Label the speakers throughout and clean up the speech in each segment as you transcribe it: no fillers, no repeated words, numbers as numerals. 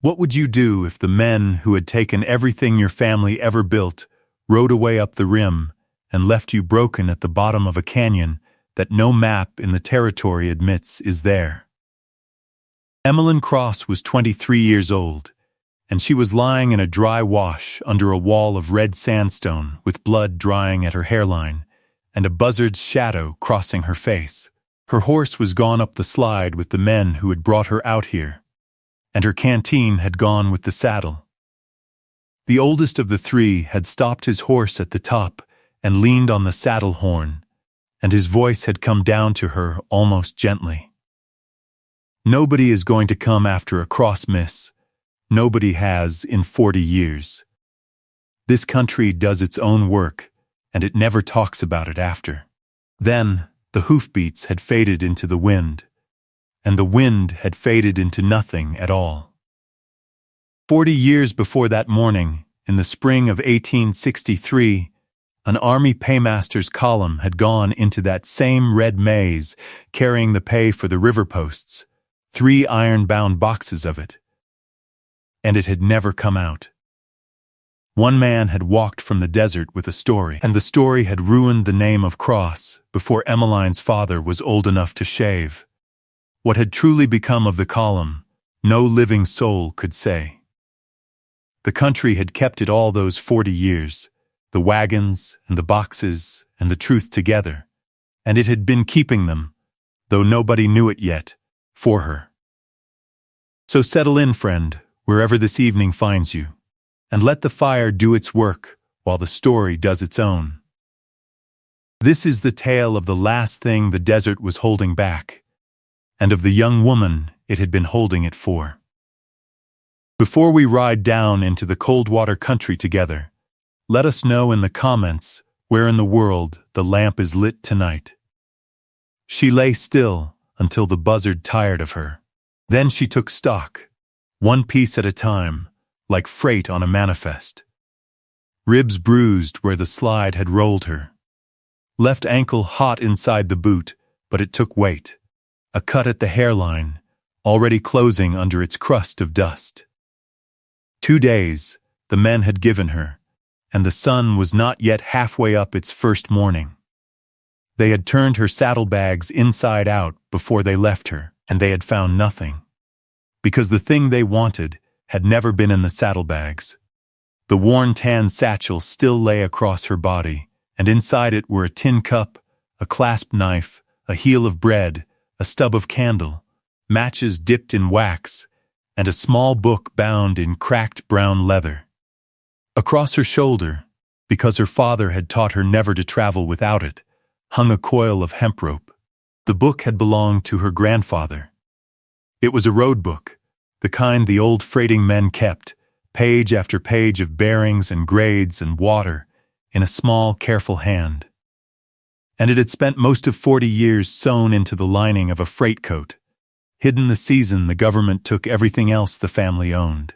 Speaker 1: What would you do if the men who had taken everything your family ever built rode away up the rim and left you broken at the bottom of a canyon that no map in the territory admits is there? Emmeline Cross was 23 years old, and she was lying in a dry wash under a wall of red sandstone with blood drying at her hairline and a buzzard's shadow crossing her face. Her horse was gone up the slide with the men who had brought her out here, and her canteen had gone with the saddle. The oldest of the three had stopped his horse at the top and leaned on the saddle horn, and his voice had come down to her almost gently. Nobody is going to come after a cross, miss. Nobody has in 40 years. This country does its own work, and it never talks about it after. Then the hoofbeats had faded into the wind, and the wind had faded into nothing at all. 40 years before that morning, in the spring of 1863, an army paymaster's column had gone into that same red maze, carrying the pay for the river posts, 3 iron-bound boxes of it, and it had never come out. One man had walked from the desert with a story, and the story had ruined the name of Cross before Emmeline's father was old enough to shave. What had truly become of the column, no living soul could say. The country had kept it all those 40 years, the wagons and the boxes and the truth together, and it had been keeping them, though nobody knew it yet, for her. So settle in, friend, wherever this evening finds you, and let the fire do its work while the story does its own. This is the tale of the last thing the desert was holding back, and of the young woman it had been holding it for. Before we ride down into the Coldwater country together, let us know in the comments where in the world the lamp is lit tonight. She lay still until the buzzard tired of her. Then she took stock, one piece at a time, like freight on a manifest. Ribs bruised where the slide had rolled her. Left ankle hot inside the boot, but it took weight. A cut at the hairline, already closing under its crust of dust. 2 days the men had given her, and the sun was not yet halfway up its first morning. They had turned her saddlebags inside out before they left her, and they had found nothing. Because the thing they wanted had never been in the saddlebags. The worn tan satchel still lay across her body, and inside it were a tin cup, a clasp knife, a heel of bread, a stub of candle, matches dipped in wax, and a small book bound in cracked brown leather. Across her shoulder, because her father had taught her never to travel without it, hung a coil of hemp rope. The book had belonged to her grandfather. It was a road book, the kind the old freighting men kept, page after page of bearings and grades and water, in a small, careful hand. And it had spent most of 40 years sewn into the lining of a freight coat, hidden the season the government took everything else the family owned.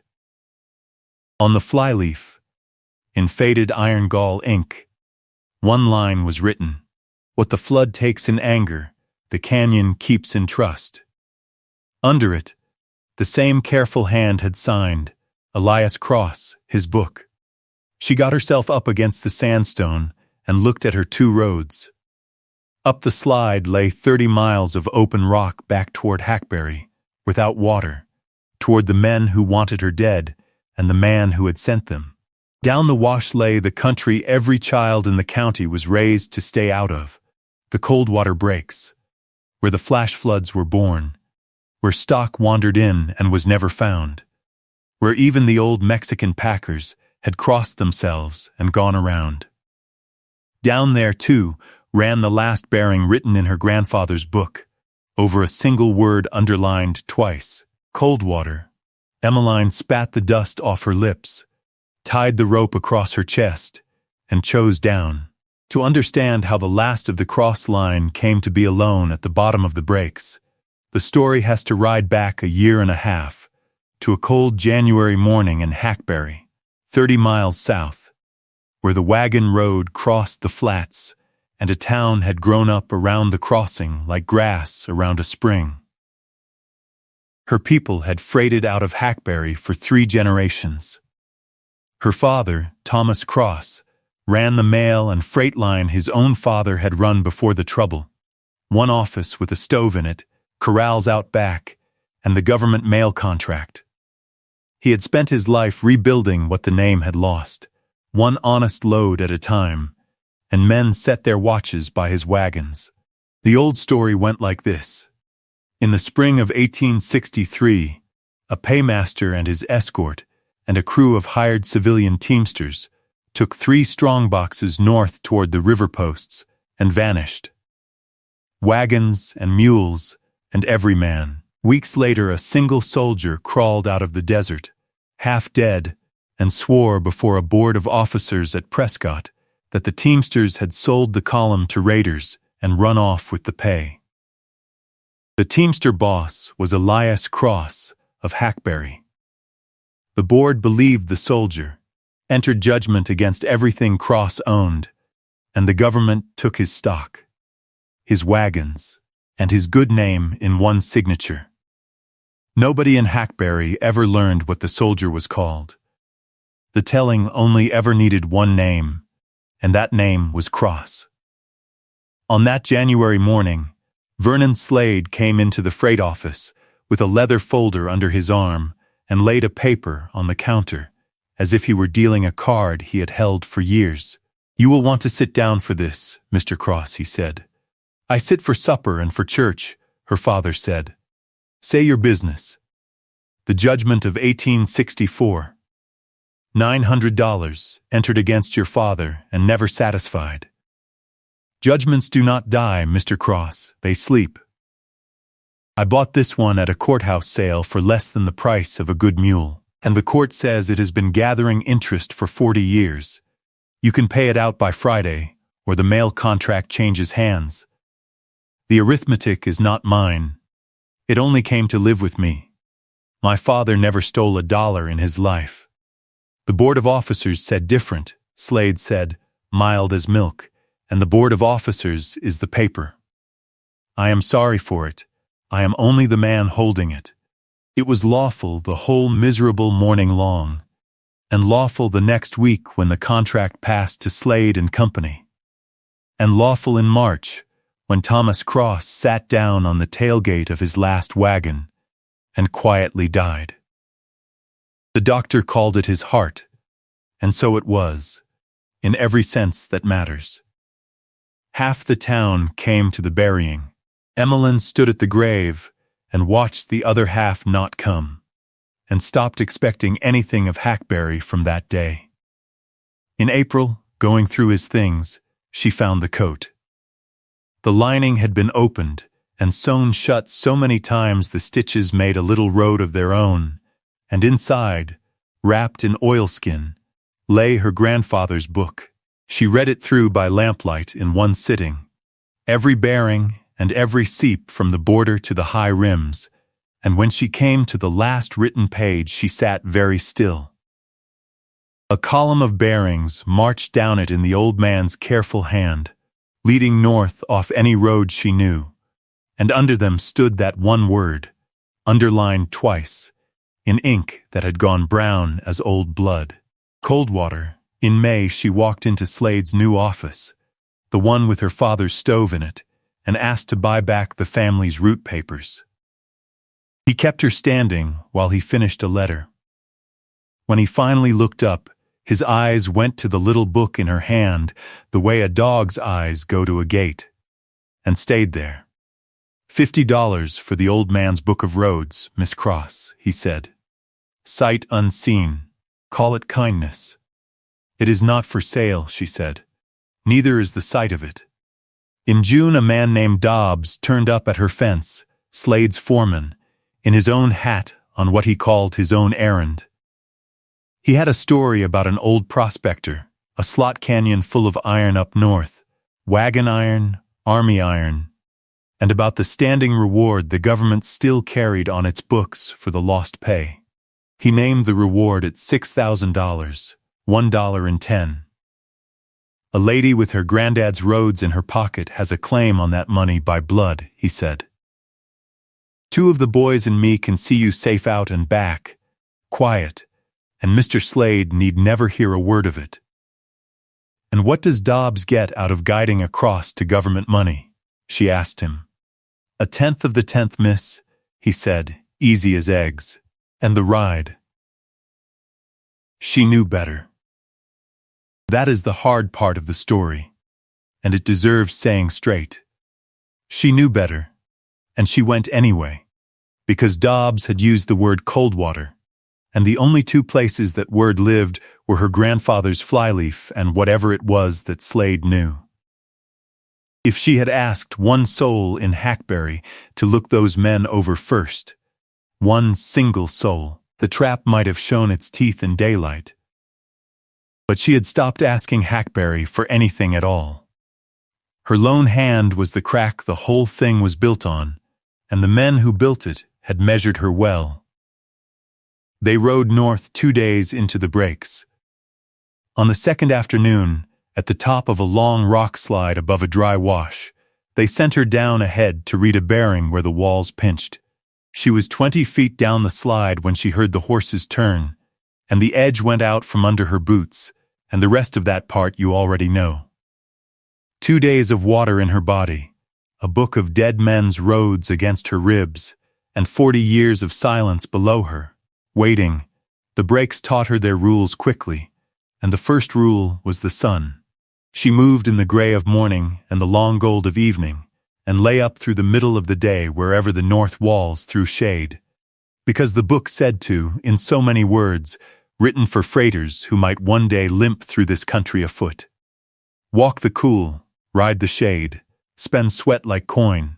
Speaker 1: On the flyleaf, in faded iron gall ink, one line was written: "What the flood takes in anger, the canyon keeps in trust." Under it, the same careful hand had signed, Elias Cross, his book. She got herself up against the sandstone and looked at her 2 roads. Up the slide lay 30 miles of open rock back toward Hackberry, without water, toward the men who wanted her dead and the man who had sent them. Down the wash lay the country every child in the county was raised to stay out of, the Coldwater breaks, where the flash floods were born, where stock wandered in and was never found, where even the old Mexican packers had crossed themselves and gone around. Down there, too, ran the last bearing written in her grandfather's book, over a single word underlined twice: Coldwater. Emmeline spat the dust off her lips, tied the rope across her chest, and chose down. To understand how the last of the cross line came to be alone at the bottom of the breaks, the story has to ride back 1.5 years, to a cold January morning in Hackberry, 30 miles south, where the wagon road crossed the flats, and a town had grown up around the crossing like grass around a spring. Her people had freighted out of Hackberry for 3 generations. Her father, Thomas Cross, ran the mail and freight line his own father had run before the Trouble. One office with a stove in it, corrals out back, and the government mail contract. He had spent his life rebuilding what the name had lost, one honest load at a time, and men set their watches by his wagons. The old story went like this. In the spring of 1863, a paymaster and his escort and a crew of hired civilian teamsters took 3 strong boxes north toward the river posts and vanished. Wagons and mules and every man. Weeks later, a single soldier crawled out of the desert, half dead, and swore before a board of officers at Prescott that the teamsters had sold the column to raiders and run off with the pay. The teamster boss was Elias Cross of Hackberry. The board believed the soldier, entered judgment against everything Cross owned, and the government took his stock, his wagons, and his good name in one signature. Nobody in Hackberry ever learned what the soldier was called. The telling only ever needed one name, and that name was Cross. On that January morning, Vernon Slade came into the freight office with a leather folder under his arm and laid a paper on the counter, as if he were dealing a card he had held for years. "You will want to sit down for this, Mr. Cross," he said. "I sit for supper and for church," her father said. "Say your business." The judgment of 1864. $900 entered against your father and never satisfied. Judgments do not die, Mr. Cross, they sleep. I bought this one at a courthouse sale for less than the price of a good mule, and the court says it has been gathering interest for 40 years. You can pay it out by Friday, or the mail contract changes hands. The arithmetic is not mine. It only came to live with me. My father never stole $1 in his life. The board of officers said different, Slade said, mild as milk, and the board of officers is the paper. I am sorry for it. I am only the man holding it. It was lawful the whole miserable morning long, and lawful the next week when the contract passed to Slade and Company, and lawful in March when Thomas Cross sat down on the tailgate of his last wagon and quietly died. The doctor called it his heart, and so it was, in every sense that matters. Half the town came to the burying. Emmeline stood at the grave and watched the other half not come, and stopped expecting anything of Hackberry from that day. In April, going through his things, she found the coat. The lining had been opened and sewn shut so many times the stitches made a little road of their own, and inside, wrapped in oilskin, lay her grandfather's book. She read it through by lamplight in one sitting, every bearing and every seep from the border to the high rims, and when she came to the last written page she sat very still. A column of bearings marched down it in the old man's careful hand, leading north off any road she knew, and under them stood that one word, underlined twice, in ink that had gone brown as old blood. Coldwater. In May she walked into Slade's new office, the one with her father's stove in it, and asked to buy back the family's route papers. He kept her standing while he finished a letter. When he finally looked up, his eyes went to the little book in her hand the way a dog's eyes go to a gate, and stayed there. $50 for the old man's book of roads, Miss Cross, he said. Sight unseen. Call it kindness. It is not for sale, she said. Neither is the sight of it. In June, a man named Dobbs turned up at her fence, Slade's foreman, in his own hat on what he called his own errand. He had a story about an old prospector, a slot canyon full of iron up north, wagon iron, army iron, and about the standing reward the government still carried on its books for the lost pay. He named the reward at $6,000, $1.10. A lady with her granddad's roads in her pocket has a claim on that money by blood, he said. Two of the boys and me can see you safe out and back, quiet, and Mr. Slade need never hear a word of it." "And what does Dobbs get out of guiding across to government money?" she asked him. "1/10 of the 10th, miss," he said, easy as eggs. "And the ride." She knew better. That is the hard part of the story, and it deserves saying straight. She knew better, and she went anyway, because Dobbs had used the word Coldwater, and the only two places that word lived were her grandfather's flyleaf and whatever it was that Slade knew. If she had asked one soul in Hackberry to look those men over first, one single soul, the trap might have shown its teeth in daylight. But she had stopped asking Hackberry for anything at all. Her lone hand was the crack the whole thing was built on, and the men who built it had measured her well. They rode north 2 days into the breaks. On the second afternoon, at the top of a long rock slide above a dry wash, they sent her down ahead to read a bearing where the walls pinched. She was 20 feet down the slide when she heard the horses turn, and the edge went out from under her boots, and the rest of that part you already know. 2 days of water in her body, a book of dead men's roads against her ribs, and 40 years of silence below her, waiting. The breaks taught her their rules quickly, and the first rule was the sun. She moved in the gray of morning and the long gold of evening, and lay up through the middle of the day wherever the north walls threw shade, because the book said to, in so many words, written for freighters who might one day limp through this country afoot. Walk the cool, ride the shade, spend sweat like coin.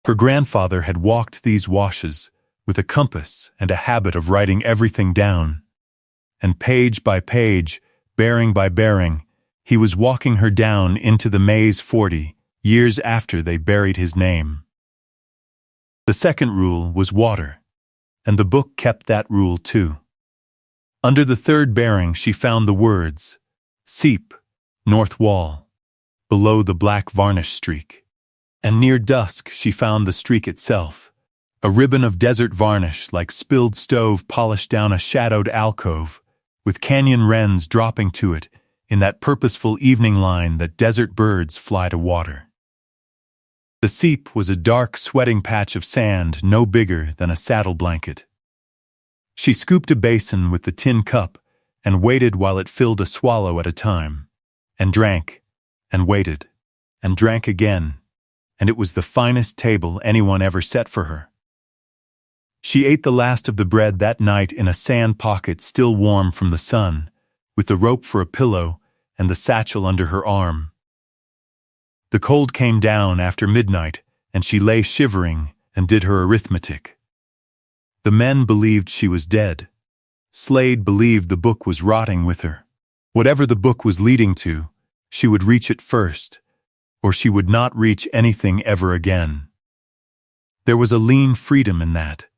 Speaker 1: Her grandfather had walked these washes with a compass and a habit of writing everything down. And page by page, bearing by bearing, he was walking her down into the maze 40 years after they buried his name. The second rule was water, and the book kept that rule too. Under the third bearing she found the words, "Seep, north wall," below the black varnish streak. And near dusk she found the streak itself, a ribbon of desert varnish like spilled stove polished down a shadowed alcove, with canyon wrens dropping to it in that purposeful evening line that desert birds fly to water. The seep was a dark, sweating patch of sand no bigger than a saddle blanket. She scooped a basin with the tin cup and waited while it filled a swallow at a time, and drank, and waited, and drank again, and it was the finest table anyone ever set for her. She ate the last of the bread that night in a sand pocket still warm from the sun, with the rope for a pillow and the satchel under her arm. The cold came down after midnight, and she lay shivering and did her arithmetic. The men believed she was dead. Slade believed the book was rotting with her. Whatever the book was leading to, she would reach it first, or she would not reach anything ever again. There was a lean freedom in that,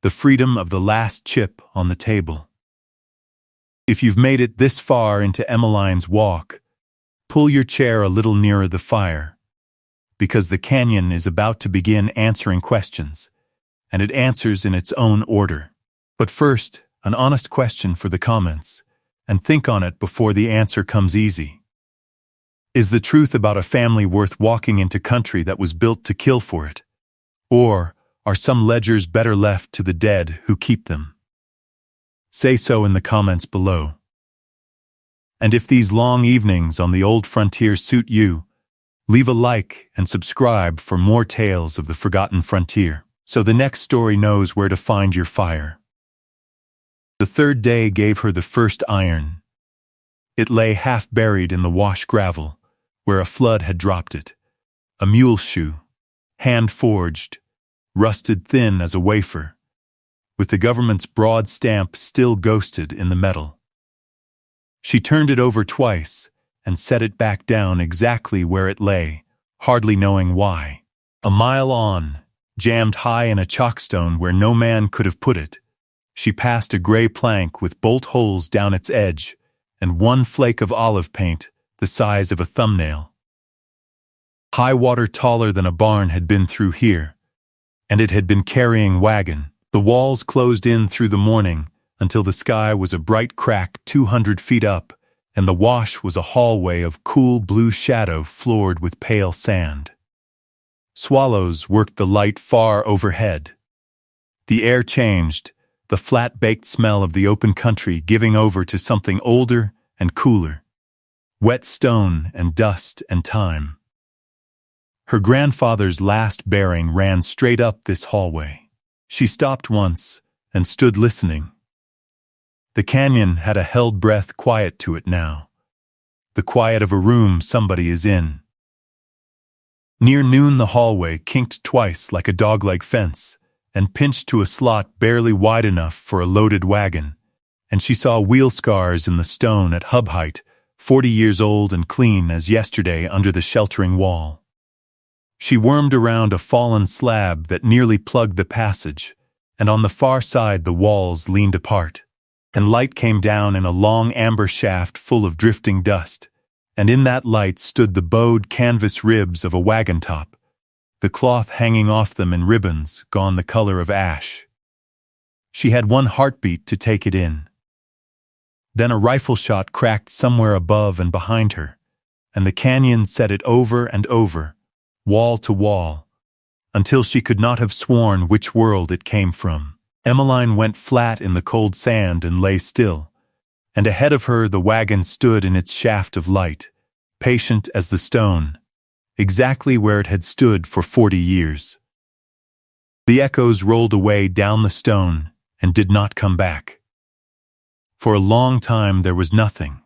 Speaker 1: the freedom of the last chip on the table. If you've made it this far into Emmeline's walk, pull your chair a little nearer the fire, because the canyon is about to begin answering questions, and it answers in its own order. But first, an honest question for the comments, and think on it before the answer comes easy. Is the truth about a family worth walking into country that was built to kill for it? Or are some ledgers better left to the dead who keep them? Say so in the comments below. And if these long evenings on the old frontier suit you, leave a like and subscribe for more tales of the forgotten frontier, so the next story knows where to find your fire. The third day gave her the first iron. It lay half buried in the wash gravel, where a flood had dropped it, a mule shoe, hand-forged, rusted thin as a wafer, with the government's broad stamp still ghosted in the metal. She turned it over twice and set it back down exactly where it lay, hardly knowing why. A mile on, jammed high in a chalkstone where no man could have put it, she passed a gray plank with bolt holes down its edge and one flake of olive paint the size of a thumbnail. High water taller than a barn had been through here, and it had been carrying wagon. The walls closed in through the morning until the sky was a bright crack 200 feet up, and the wash was a hallway of cool blue shadow floored with pale sand. Swallows worked the light far overhead. The air changed, the flat-baked smell of the open country giving over to something older and cooler. Wet stone and dust and time. Her grandfather's last bearing ran straight up this hallway. She stopped once and stood listening. The canyon had a held-breath quiet to it now. The quiet of a room somebody is in. Near noon the hallway kinked twice like a dog-leg fence and pinched to a slot barely wide enough for a loaded wagon, and she saw wheel scars in the stone at hub height, 40 years old and clean as yesterday under the sheltering wall. She wormed around a fallen slab that nearly plugged the passage, and on the far side the walls leaned apart, and light came down in a long amber shaft full of drifting dust, and in that light stood the bowed canvas ribs of a wagon top, the cloth hanging off them in ribbons gone the color of ash. She had one heartbeat to take it in. Then a rifle shot cracked somewhere above and behind her, and the canyon said it over and over, wall to wall, until she could not have sworn which world it came from. Emmeline went flat in the cold sand and lay still, and ahead of her the wagon stood in its shaft of light, patient as the stone, exactly where it had stood for 40 years. The echoes rolled away down the stone and did not come back. For a long time there was nothing,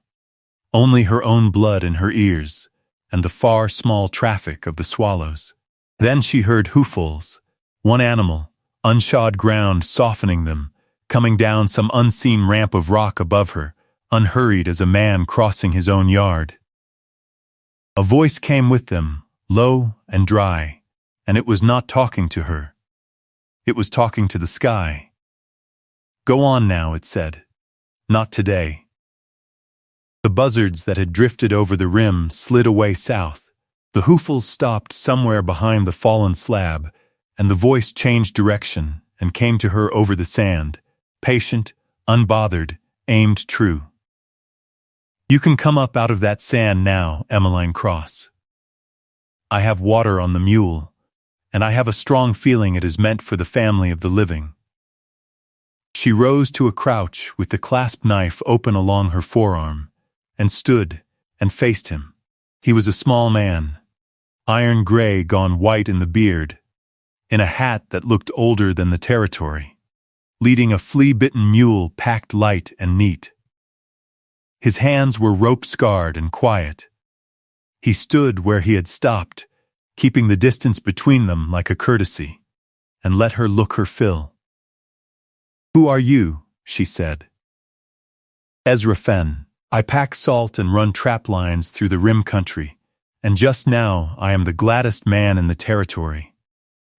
Speaker 1: only her own blood in her ears and the far small traffic of the swallows. Then she heard hooffuls, one animal, unshod ground softening them, coming down some unseen ramp of rock above her, unhurried as a man crossing his own yard. A voice came with them, low and dry, and it was not talking to her. It was talking to the sky. "Go on now," it said. "Not today." The buzzards that had drifted over the rim slid away south. The hoofles stopped somewhere behind the fallen slab, and the voice changed direction and came to her over the sand, patient, unbothered, aimed true. "You can come up out of that sand now, Emmeline Cross. I have water on the mule, and I have a strong feeling it is meant for the family of the living." She rose to a crouch with the clasp knife open along her forearm, and stood and faced him. He was a small man, iron gray gone white in the beard, in a hat that looked older than the territory, leading a flea-bitten mule packed light and neat. His hands were rope-scarred and quiet. He stood where he had stopped, keeping the distance between them like a courtesy, and let her look her fill. "Who are you?" she said. "Ezra Fenn. I pack salt and run trap lines through the rim country, and just now I am the gladdest man in the territory,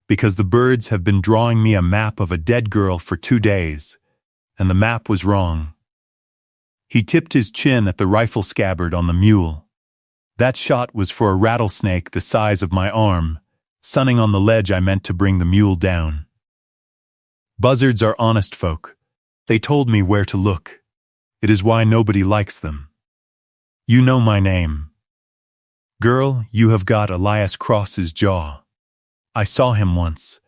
Speaker 1: because the birds have been drawing me a map of a dead girl for 2 days, and the map was wrong." He tipped his chin at the rifle scabbard on the mule. "That shot was for a rattlesnake the size of my arm, sunning on the ledge I meant to bring the mule down. Buzzards are honest folk. They told me where to look. It is why nobody likes them. You know my name. Girl, you have got Elias Cross's jaw. I saw him once,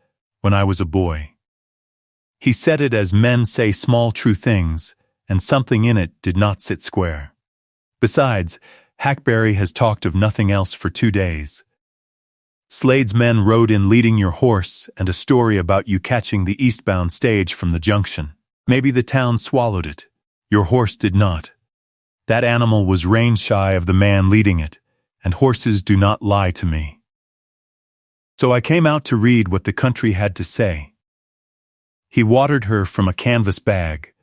Speaker 1: when I was a boy." He said it as men say small true things, and something in it did not sit square. Besides, Hackberry has talked of nothing else for 2 days. Slade's men rode in leading your horse and a story about you catching the eastbound stage from the junction. Maybe the town swallowed it. Your horse did not. That animal was range shy of the man leading it, and horses do not lie to me. So I came out to read what the country had to say. He watered her from a canvas bag,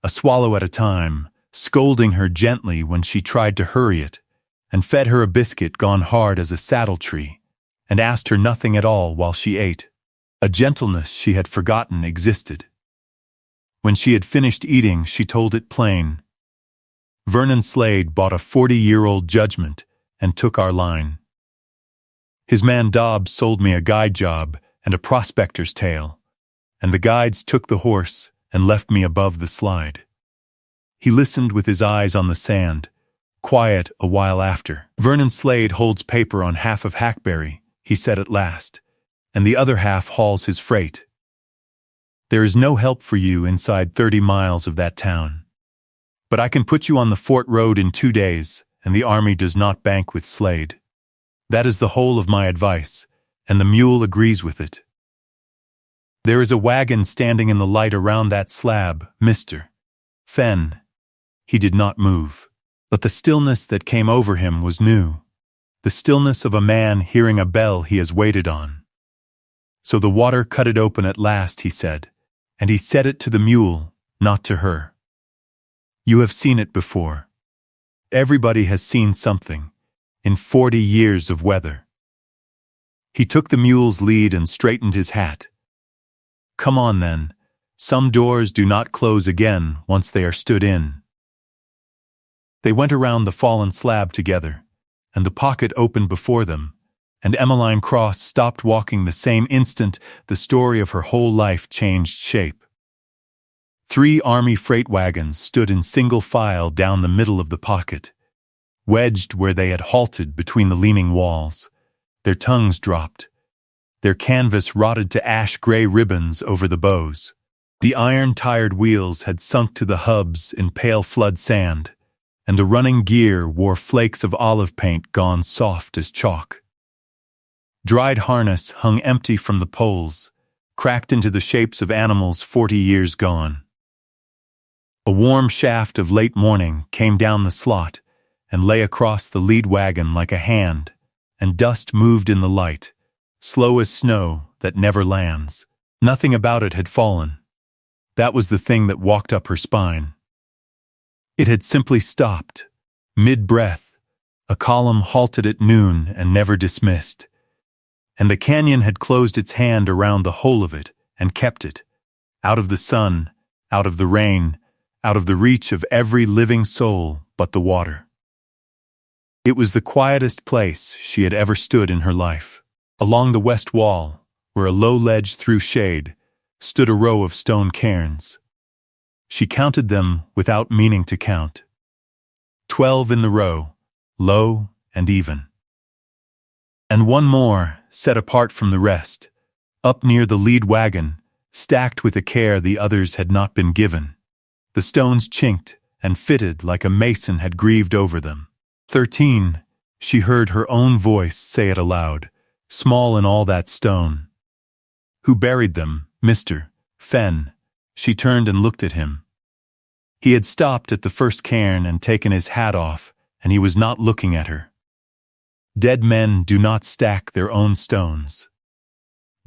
Speaker 1: a swallow at a time, scolding her gently when she tried to hurry it, and fed her a biscuit gone hard as a saddle tree, and asked her nothing at all while she ate. A gentleness she had forgotten existed. When she had finished eating, she told it plain. Vernon Slade bought a 40-year-old judgment and took our line. His man Dobbs sold me a guide job and a prospector's tale, and the guides took the horse and left me above the slide. He listened with his eyes on the sand, quiet a while after. "Vernon Slade holds paper on half of Hackberry," he said at last, "and the other half hauls his freight. There is no help for you inside 30 miles of that town. But I can put you on the Fort Road in 2 days, and the army does not bank with Slade. That is the whole of my advice, and the mule agrees with it. There is a wagon standing in the light around that slab, Mr. Fenn." He did not move, but the stillness that came over him was new, the stillness of a man hearing a bell he has waited on. "So the water cut it open at last," he said, and he said it to the mule, not to her. "You have seen it before. Everybody has seen something, in 40 years of weather." He took the mule's lead and straightened his hat. "Come on then, some doors do not close again once they are stood in." They went around the fallen slab together, and the pocket opened before them, and Emmeline Cross stopped walking the same instant the story of her whole life changed shape. 3 army freight wagons stood in single file down the middle of the pocket, wedged where they had halted between the leaning walls. Their tongues dropped. Their canvas rotted to ash-gray ribbons over the bows. The iron-tired wheels had sunk to the hubs in pale flood sand, and the running gear wore flakes of olive paint gone soft as chalk. Dried harness hung empty from the poles, cracked into the shapes of animals 40 years gone. A warm shaft of late morning came down the slot and lay across the lead wagon like a hand, and dust moved in the light, slow as snow that never lands. Nothing about it had fallen. That was the thing that walked up her spine. It had simply stopped, mid-breath. A column halted at noon and never dismissed. And the canyon had closed its hand around the whole of it and kept it, out of the sun, out of the rain, out of the reach of every living soul but the water. It was the quietest place she had ever stood in her life. Along the west wall, where a low ledge threw shade, stood a row of stone cairns. She counted them without meaning to count. 12 in the row, low and even. And one more, set apart from the rest, up near the lead wagon, stacked with a care the others had not been given. The stones chinked and fitted like a mason had grieved over them. 13, she heard her own voice say it aloud, small in all that stone. "Who buried them, Mr. Fenn?" She turned and looked at him. He had stopped at the first cairn and taken his hat off, and he was not looking at her. Dead men do not stack their own stones.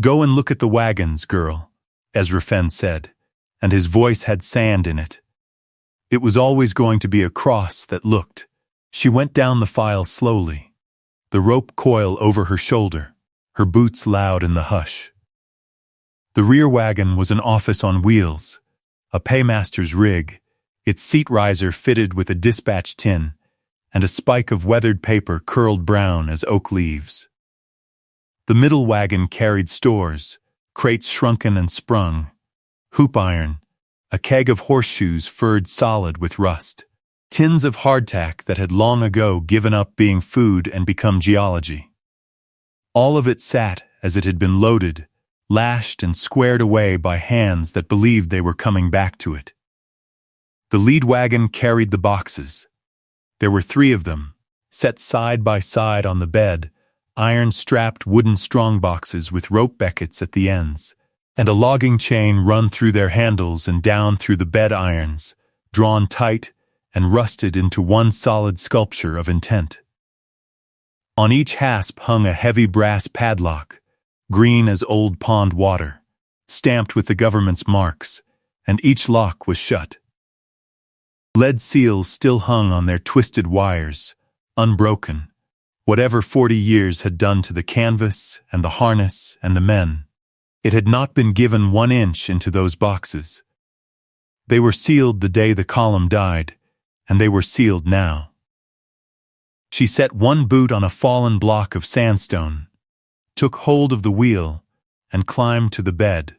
Speaker 1: "Go and look at the wagons, girl," Ezra Fenn said, and his voice had sand in it. It was always going to be a cross that looked. She went down the file slowly, the rope coil over her shoulder, her boots loud in the hush. The rear wagon was an office on wheels, a paymaster's rig, its seat riser fitted with a dispatch tin, and a spike of weathered paper curled brown as oak leaves. The middle wagon carried stores, crates shrunken and sprung, hoop iron, a keg of horseshoes furred solid with rust, tins of hardtack that had long ago given up being food and become geology. All of it sat as it had been loaded, lashed and squared away by hands that believed they were coming back to it. The lead wagon carried the boxes. There were 3 of them, set side by side on the bed, iron-strapped wooden strongboxes with rope beckets at the ends, and a logging chain run through their handles and down through the bed irons, drawn tight and rusted into one solid sculpture of intent. On each hasp hung a heavy brass padlock, green as old pond water, stamped with the government's marks, and each lock was shut. Lead seals still hung on their twisted wires, unbroken, whatever 40 years had done to the canvas and the harness and the men. It had not been given 1 inch into those boxes. They were sealed the day the column died, and they were sealed now. She set one boot on a fallen block of sandstone, took hold of the wheel, and climbed to the bed,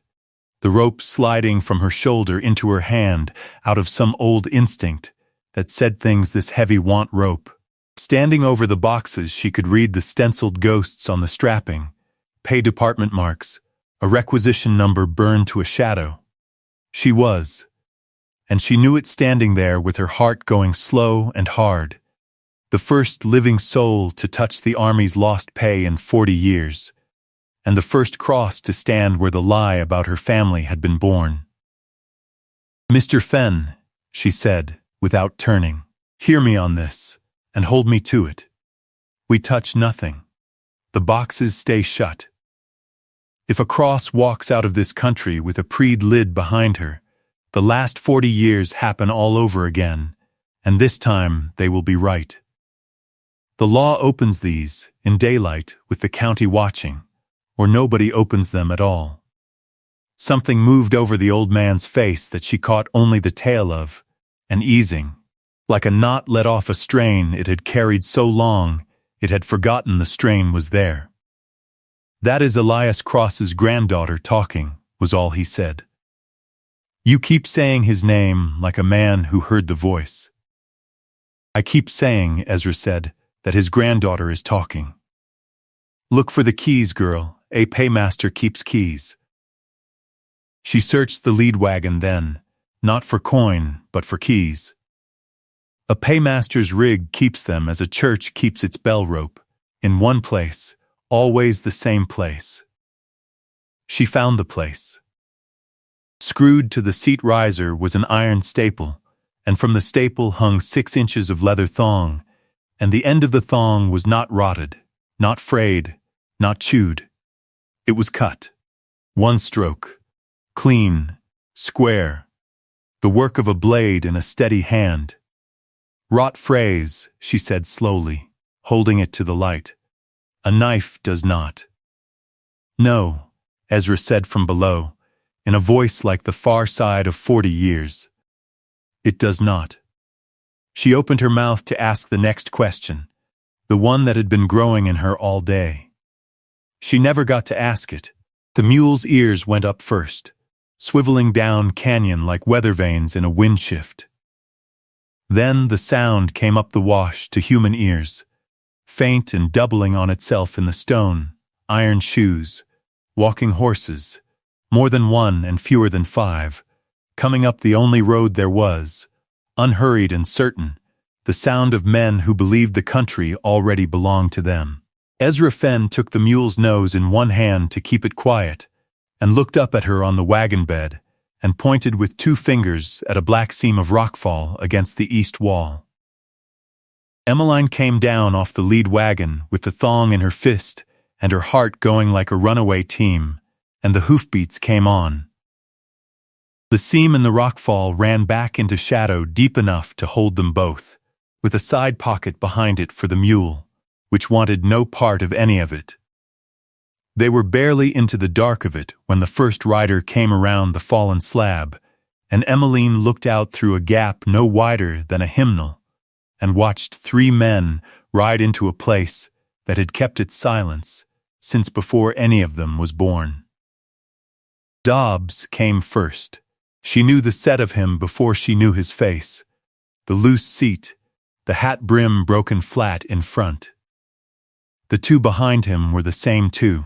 Speaker 1: the rope sliding from her shoulder into her hand out of some old instinct that said things this heavy want rope. Standing over the boxes, she could read the stenciled ghosts on the strapping, pay department marks, a requisition number burned to a shadow. She was, and she knew it standing there with her heart going slow and hard, the first living soul to touch the Army's lost pay in 40 years, and the first cross to stand where the lie about her family had been born. "Mr. Fenn," she said, without turning, "hear me on this, and hold me to it. We touch nothing. The boxes stay shut. If a cross walks out of this country with a preed lid behind her, the last 40 years happen all over again, and this time they will be right. The law opens these, in daylight, with the county watching, or nobody opens them at all." Something moved over the old man's face that she caught only the tail of, an easing. Like a knot let off a strain it had carried so long, it had forgotten the strain was there. "That is Elias Cross's granddaughter talking," was all he said. "You keep saying his name like a man who heard the voice." "I keep saying," Ezra said, "that his granddaughter is talking. Look for the keys, girl. A paymaster keeps keys." She searched the lead wagon then, not for coin, but for keys. A paymaster's rig keeps them as a church keeps its bell rope, in one place, always the same place. She found the place. Screwed to the seat riser was an iron staple, and from the staple hung 6 inches of leather thong, and the end of the thong was not rotted, not frayed, not chewed. It was cut. One stroke. Clean. Square. The work of a blade in a steady hand. "Rot frays," she said slowly, holding it to the light. "A knife does not." "No," Ezra said from below, in a voice like the far side of 40 years. "It does not." She opened her mouth to ask the next question, the one that had been growing in her all day. She never got to ask it. The mule's ears went up first, swiveling down canyon like weather vanes in a wind shift. Then the sound came up the wash to human ears, faint and doubling on itself in the stone, iron shoes, walking horses, more than one and fewer than 5, coming up the only road there was, unhurried and certain, the sound of men who believed the country already belonged to them. Ezra Fenn took the mule's nose in one hand to keep it quiet, and looked up at her on the wagon bed, and pointed with 2 fingers at a black seam of rockfall against the east wall. Emmeline came down off the lead wagon with the thong in her fist and her heart going like a runaway team, and the hoofbeats came on. The seam in the rockfall ran back into shadow deep enough to hold them both, with a side pocket behind it for the mule, which wanted no part of any of it. They were barely into the dark of it when the first rider came around the fallen slab, and Emmeline looked out through a gap no wider than a hymnal, and watched 3 men ride into a place that had kept its silence since before any of them was born. Dobbs came first. She knew the set of him before she knew his face, the loose seat, the hat brim broken flat in front. The 2 behind him were the same 2,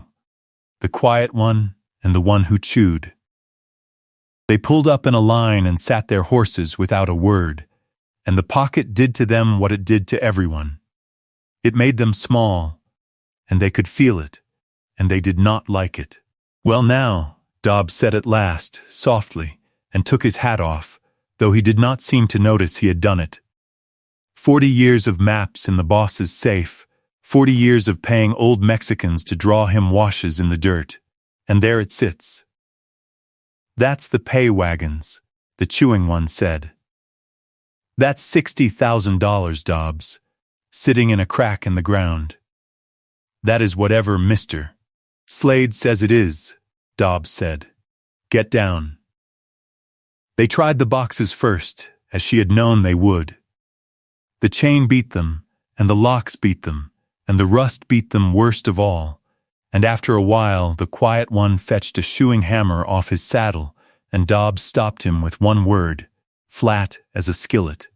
Speaker 1: the quiet one and the one who chewed. They pulled up in a line and sat their horses without a word, and the pocket did to them what it did to everyone. It made them small, and they could feel it, and they did not like it. "Well now," Dobbs said at last, softly, and took his hat off, though he did not seem to notice he had done it. 40 years of maps in the boss's safe, 40 years of paying old Mexicans to draw him washes in the dirt, and there it sits. "That's the pay wagons," the chewing one said. "That's $60,000, Dobbs, sitting in a crack in the ground. That is whatever Mr. Slade says it is," Dobbs said. "Get down." They tried the boxes first, as she had known they would. The chain beat them, and the locks beat them, and the rust beat them worst of all, And after a while, the quiet one fetched a shoeing hammer off his saddle, and Dobbs stopped him with one word, flat as a skillet.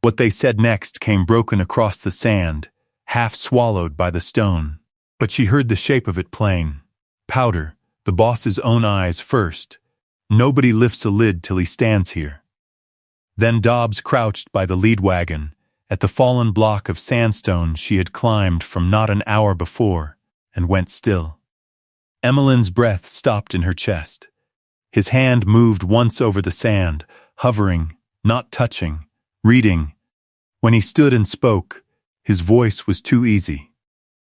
Speaker 1: What they said next came broken across the sand, half swallowed by the stone. But she heard the shape of it plain. Powder, the boss's own eyes first. Nobody lifts a lid till he stands here. Then Dobbs crouched by the lead wagon, at the fallen block of sandstone she had climbed from not an hour before, and went still. Emmeline's breath stopped in her chest. His hand moved once over the sand, hovering, not touching, reading. When he stood and spoke, his voice was too easy,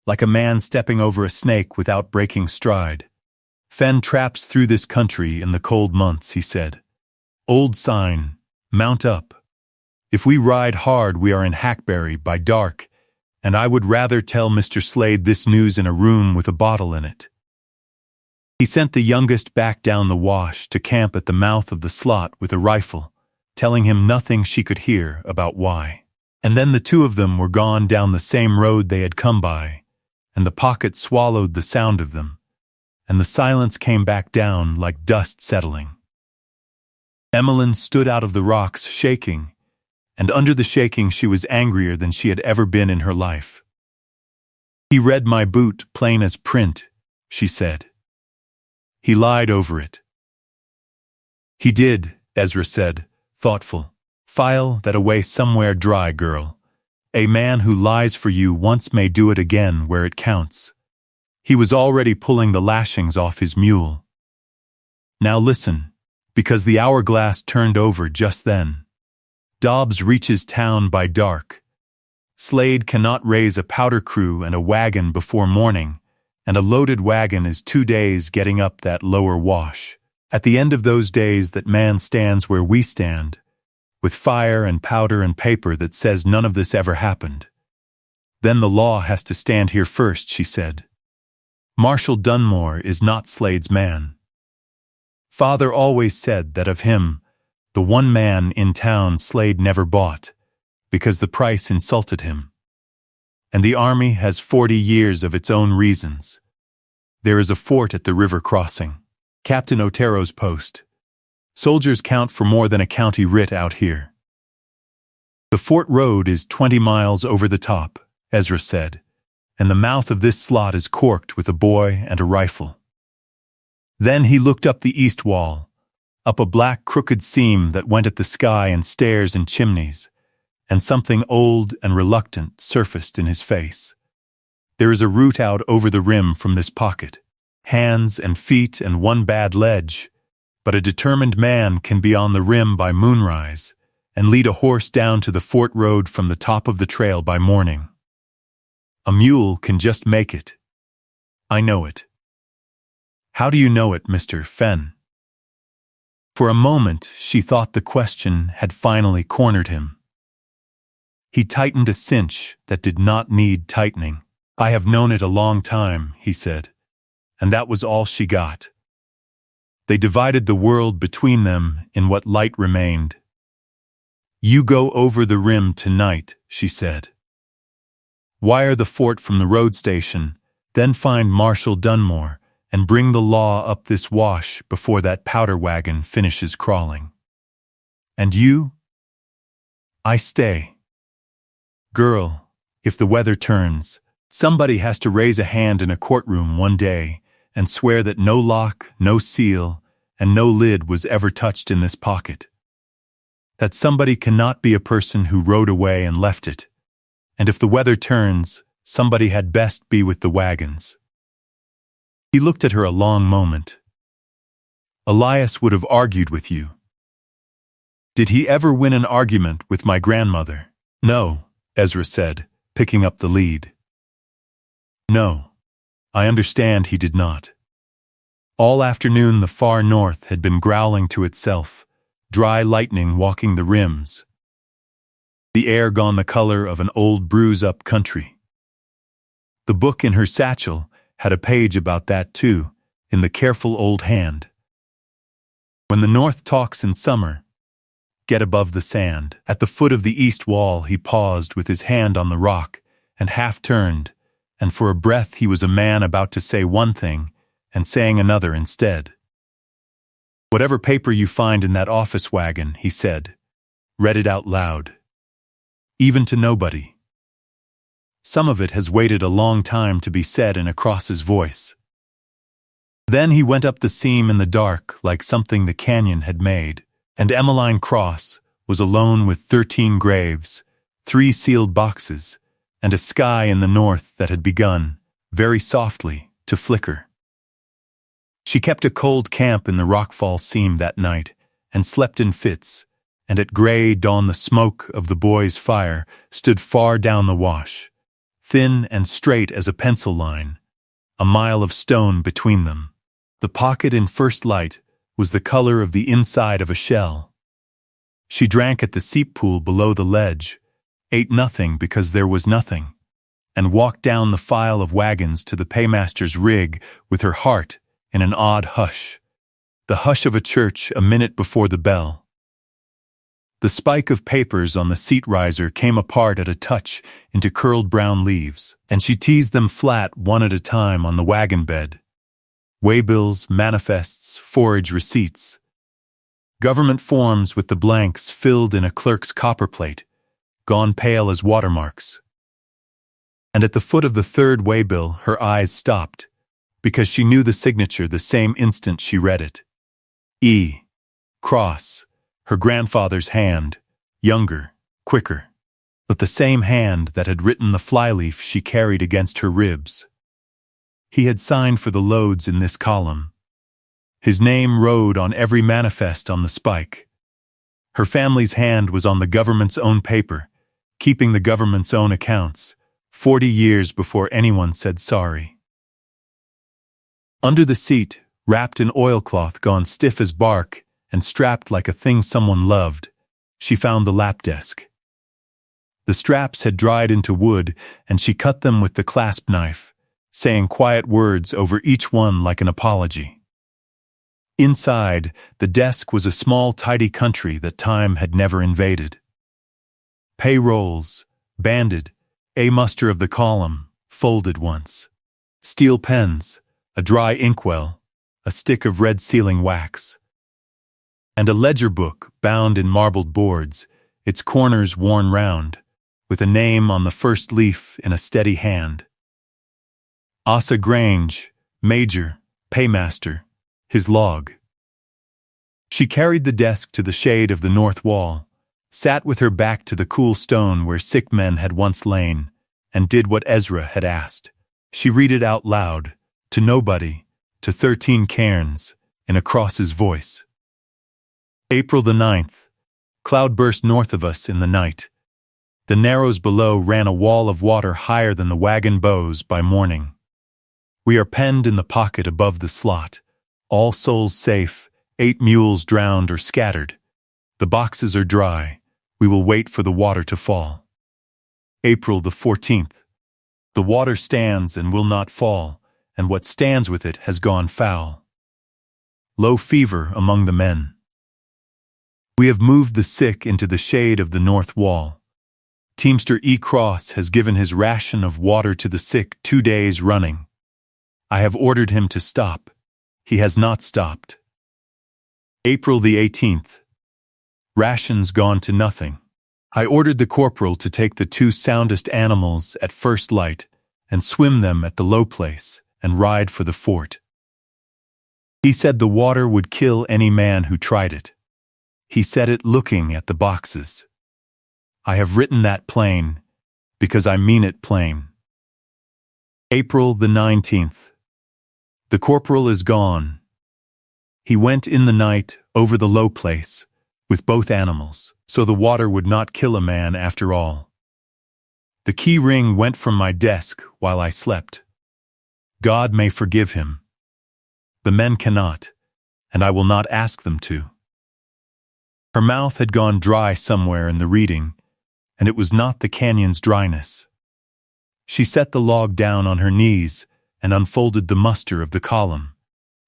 Speaker 1: like a man stepping over a snake without breaking stride. Fen traps through this country in the cold months, he said. Old sign, mount up. If we ride hard, we are in Hackberry by dark, and I would rather tell Mr. Slade this news in a room with a bottle in it. He sent the youngest back down the wash to camp at the mouth of the slot with a rifle, telling him nothing she could hear about why. And then the two of them were gone down the same road they had come by, and the pocket swallowed the sound of them, and the silence came back down like dust settling. Emmeline stood out of the rocks shaking, and under the shaking she was angrier than she had ever been in her life. He read my boot plain as print, she said. He lied over it. He did, Ezra said, thoughtful. File that away somewhere dry, girl. A man who lies for you once may do it again where it counts. He was already pulling the lashings off his mule. Now listen, because the hourglass turned over just then. Dobbs reaches town by dark. Slade cannot raise a powder crew and a wagon before morning, and a loaded wagon is 2 days getting up that lower wash. At the end of those days that man stands where we stand, with fire and powder and paper that says none of this ever happened. Then the law has to stand here first, she said. Marshal Dunmore is not Slade's man. Father always said that of him, the one man in town Slade never bought, because the price insulted him. And the army has 40 years of its own reasons. There is a fort at the river crossing, Captain Otero's post. Soldiers count for more than a county writ out here. The fort road is 20 miles over the top, Ezra said, and the mouth of this slot is corked with a boy and a rifle. Then he looked up the east wall, up a black crooked seam that went at the sky and stairs and chimneys, and something old and reluctant surfaced in his face. There is a route out over the rim from this pocket, hands and feet and one bad ledge, but a determined man can be on the rim by moonrise and lead a horse down to the fort road from the top of the trail by morning. A mule can just make it. I know it. How do you know it, Mr. Fen? For a moment, she thought the question had finally cornered him. He tightened a cinch that did not need tightening. I have known it a long time, he said, and that was all she got. They divided the world between them in what light remained. You go over the rim tonight, she said. Wire the fort from the road station, then find Marshal Dunmore, and bring the law up this wash before that powder wagon finishes crawling. And you? I stay. Girl, if the weather turns, somebody has to raise a hand in a courtroom one day and swear that no lock, no seal, and no lid was ever touched in this pocket. That somebody cannot be a person who rode away and left it. And if the weather turns, somebody had best be with the wagons. He looked at her a long moment. Elias would have argued with you. Did he ever win an argument with my grandmother? No, Ezra said, picking up the lead. No, I understand he did not. All afternoon the far north had been growling to itself, dry lightning walking the rims. The air gone the color of an old bruise-up country. The book in her satchel had a page about that too, in the careful old hand. When the north talks in summer, get above the sand. At the foot of the east wall he paused with his hand on the rock, and half turned, and for a breath he was a man about to say one thing and saying another instead. "Whatever paper you find in that office wagon," he said, read it out loud. "Even to nobody. Some of it has waited a long time to be said in a Cross's voice." Then he went up the seam in the dark like something the canyon had made, and Emmeline Cross was alone with 13 graves, 3 sealed boxes, and a sky in the north that had begun, very softly, to flicker. She kept a cold camp in the rockfall seam that night, and slept in fits, and at gray dawn the smoke of the boys' fire stood far down the wash, thin and straight as a pencil line, a mile of stone between them. The pocket in first light was the color of the inside of a shell. She drank at the seep pool below the ledge, ate nothing because there was nothing, and walked down the file of wagons to the paymaster's rig with her heart in an odd hush, the hush of a church a minute before the bell. The spike of papers on the seat riser came apart at a touch into curled brown leaves, and she teased them flat one at a time on the wagon bed. Waybills, manifests, forage receipts. Government forms with the blanks filled in a clerk's copperplate, gone pale as watermarks. And at the foot of the third waybill her eyes stopped, because she knew the signature the same instant she read it. E. Cross, her grandfather's hand, younger, quicker, but the same hand that had written the flyleaf she carried against her ribs. He had signed for the loads in this column. His name rode on every manifest on the spike. Her family's hand was on the government's own paper, keeping the government's own accounts, 40 years before anyone said sorry. Under the seat, wrapped in oilcloth gone stiff as bark and strapped like a thing someone loved, she found the lap desk. The straps had dried into wood, and she cut them with the clasp knife, saying quiet words over each one like an apology. Inside, the desk was a small, tidy country that time had never invaded. Payrolls, banded, a muster of the column, folded once. Steel pens, a dry inkwell, a stick of red sealing wax. And a ledger book bound in marbled boards, its corners worn round, with a name on the first leaf in a steady hand. Asa Grange, Major, Paymaster, his log. She carried the desk to the shade of the north wall, sat with her back to the cool stone where sick men had once lain, and did what Ezra had asked. She read it out loud, to nobody, to 13 cairns, in a Cross's voice. April the 9th. Cloud burst north of us in the night. The narrows below ran a wall of water higher than the wagon bows by morning. We are penned in the pocket above the slot, all souls safe, 8 mules drowned or scattered. The boxes are dry. We will wait for the water to fall. April the 14th. The water stands and will not fall, and what stands with it has gone foul. Low fever among the men. We have moved the sick into the shade of the north wall. Teamster E. Cross has given his ration of water to the sick 2 days running. I have ordered him to stop. He has not stopped. April the 18th. Rations gone to nothing. I ordered the corporal to take the 2 soundest animals at first light and swim them at the low place and ride for the fort. He said the water would kill any man who tried it. He said it looking at the boxes. I have written that plain because I mean it plain. April the 19th. The corporal is gone. He went in the night over the low place with both animals, so the water would not kill a man after all. The key ring went from my desk while I slept. God may forgive him. The men cannot, and I will not ask them to. Her mouth had gone dry somewhere in the reading, and it was not the canyon's dryness. She set the log down on her knees and unfolded the muster of the column,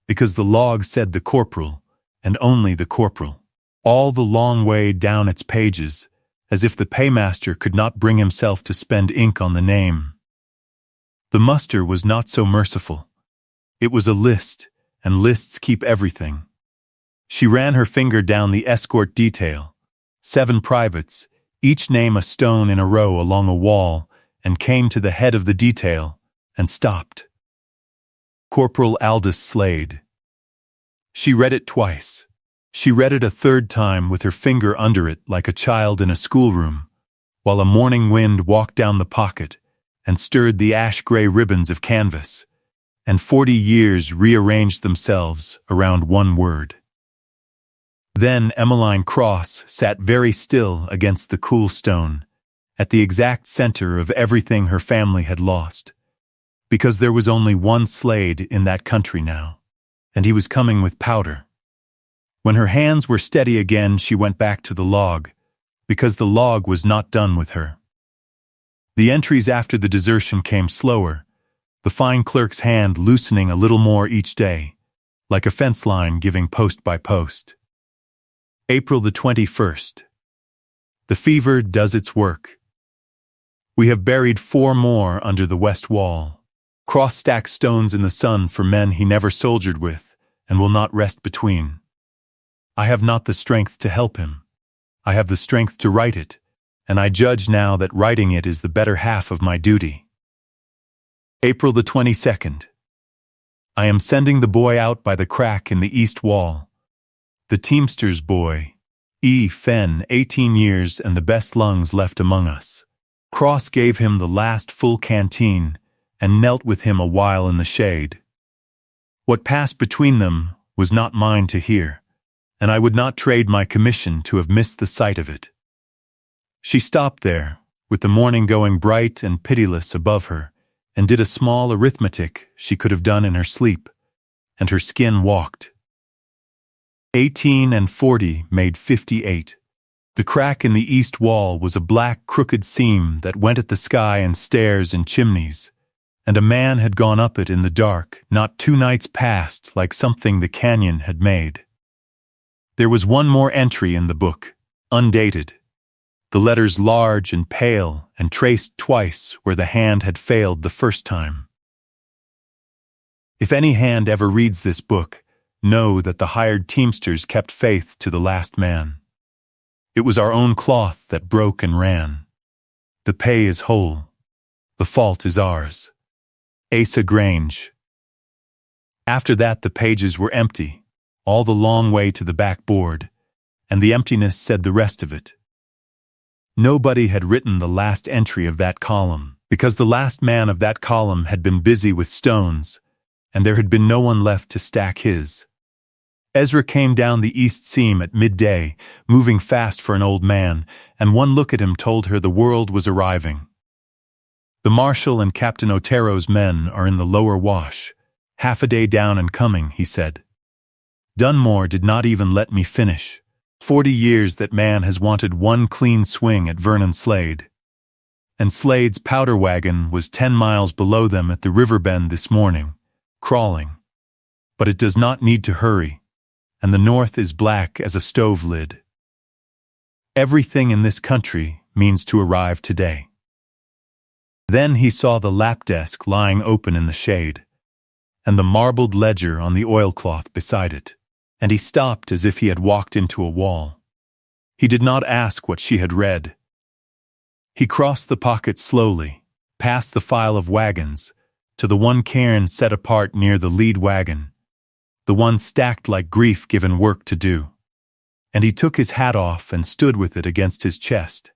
Speaker 1: because the log said the corporal, and only the corporal, all the long way down its pages, as if the paymaster could not bring himself to spend ink on the name. The muster was not so merciful. It was a list, and lists keep everything. She ran her finger down the escort detail. 7 privates, each name a stone in a row along a wall, and came to the head of the detail, and stopped. Corporal Aldous Slade. She read it twice. She read it a third time with her finger under it like a child in a schoolroom, while a morning wind walked down the pocket and stirred the ash-gray ribbons of canvas, and 40 years rearranged themselves around one word. Then Emmeline Cross sat very still against the cool stone, at the exact center of everything her family had lost, because there was only one Slade in that country now, and he was coming with powder. When her hands were steady again, she went back to the log, because the log was not done with her. The entries after the desertion came slower, the fine clerk's hand loosening a little more each day, like a fence line giving post by post. April the 21st. The fever does its work. We have buried 4 more under the west wall, cross-stacked stones in the sun for men he never soldiered with and will not rest between. I have not the strength to help him. I have the strength to write it, and I judge now that writing it is the better half of my duty. April the 22nd. I am sending the boy out by the crack in the east wall. The teamster's boy, E. Fenn, 18 years and the best lungs left among us. Cross gave him the last full canteen and knelt with him a while in the shade. What passed between them was not mine to hear, and I would not trade my commission to have missed the sight of it. She stopped there, with the morning going bright and pitiless above her, and did a small arithmetic she could have done in her sleep, and her skin walked. 18 and 40 made 58. The crack in the east wall was a black, crooked seam that went at the sky and stairs and chimneys, and a man had gone up it in the dark, not 2 nights past, like something the canyon had made. There was one more entry in the book, undated. The letters large and pale and traced twice where the hand had failed the first time. If any hand ever reads this book, know that the hired teamsters kept faith to the last man. It was our own cloth that broke and ran. The pay is whole. The fault is ours. Asa Grange. After that the pages were empty, all the long way to the backboard, and the emptiness said the rest of it. Nobody had written the last entry of that column, because the last man of that column had been busy with stones, and there had been no one left to stack his. Ezra came down the east seam at midday, moving fast for an old man, and one look at him told her the world was arriving. The Marshal and Captain Otero's men are in the lower wash, half a day down and coming, he said. Dunmore did not even let me finish. 40 years that man has wanted one clean swing at Vernon Slade. And Slade's powder wagon was 10 miles below them at the river bend this morning, crawling. But it does not need to hurry, and the north is black as a stove lid. Everything in this country means to arrive today. Then he saw the lap desk lying open in the shade, and the marbled ledger on the oilcloth beside it, and he stopped as if he had walked into a wall. He did not ask what she had read. He crossed the pocket slowly, past the file of wagons, to the one cairn set apart near the lead wagon, the one stacked like grief given work to do. And he took his hat off and stood with it against his chest.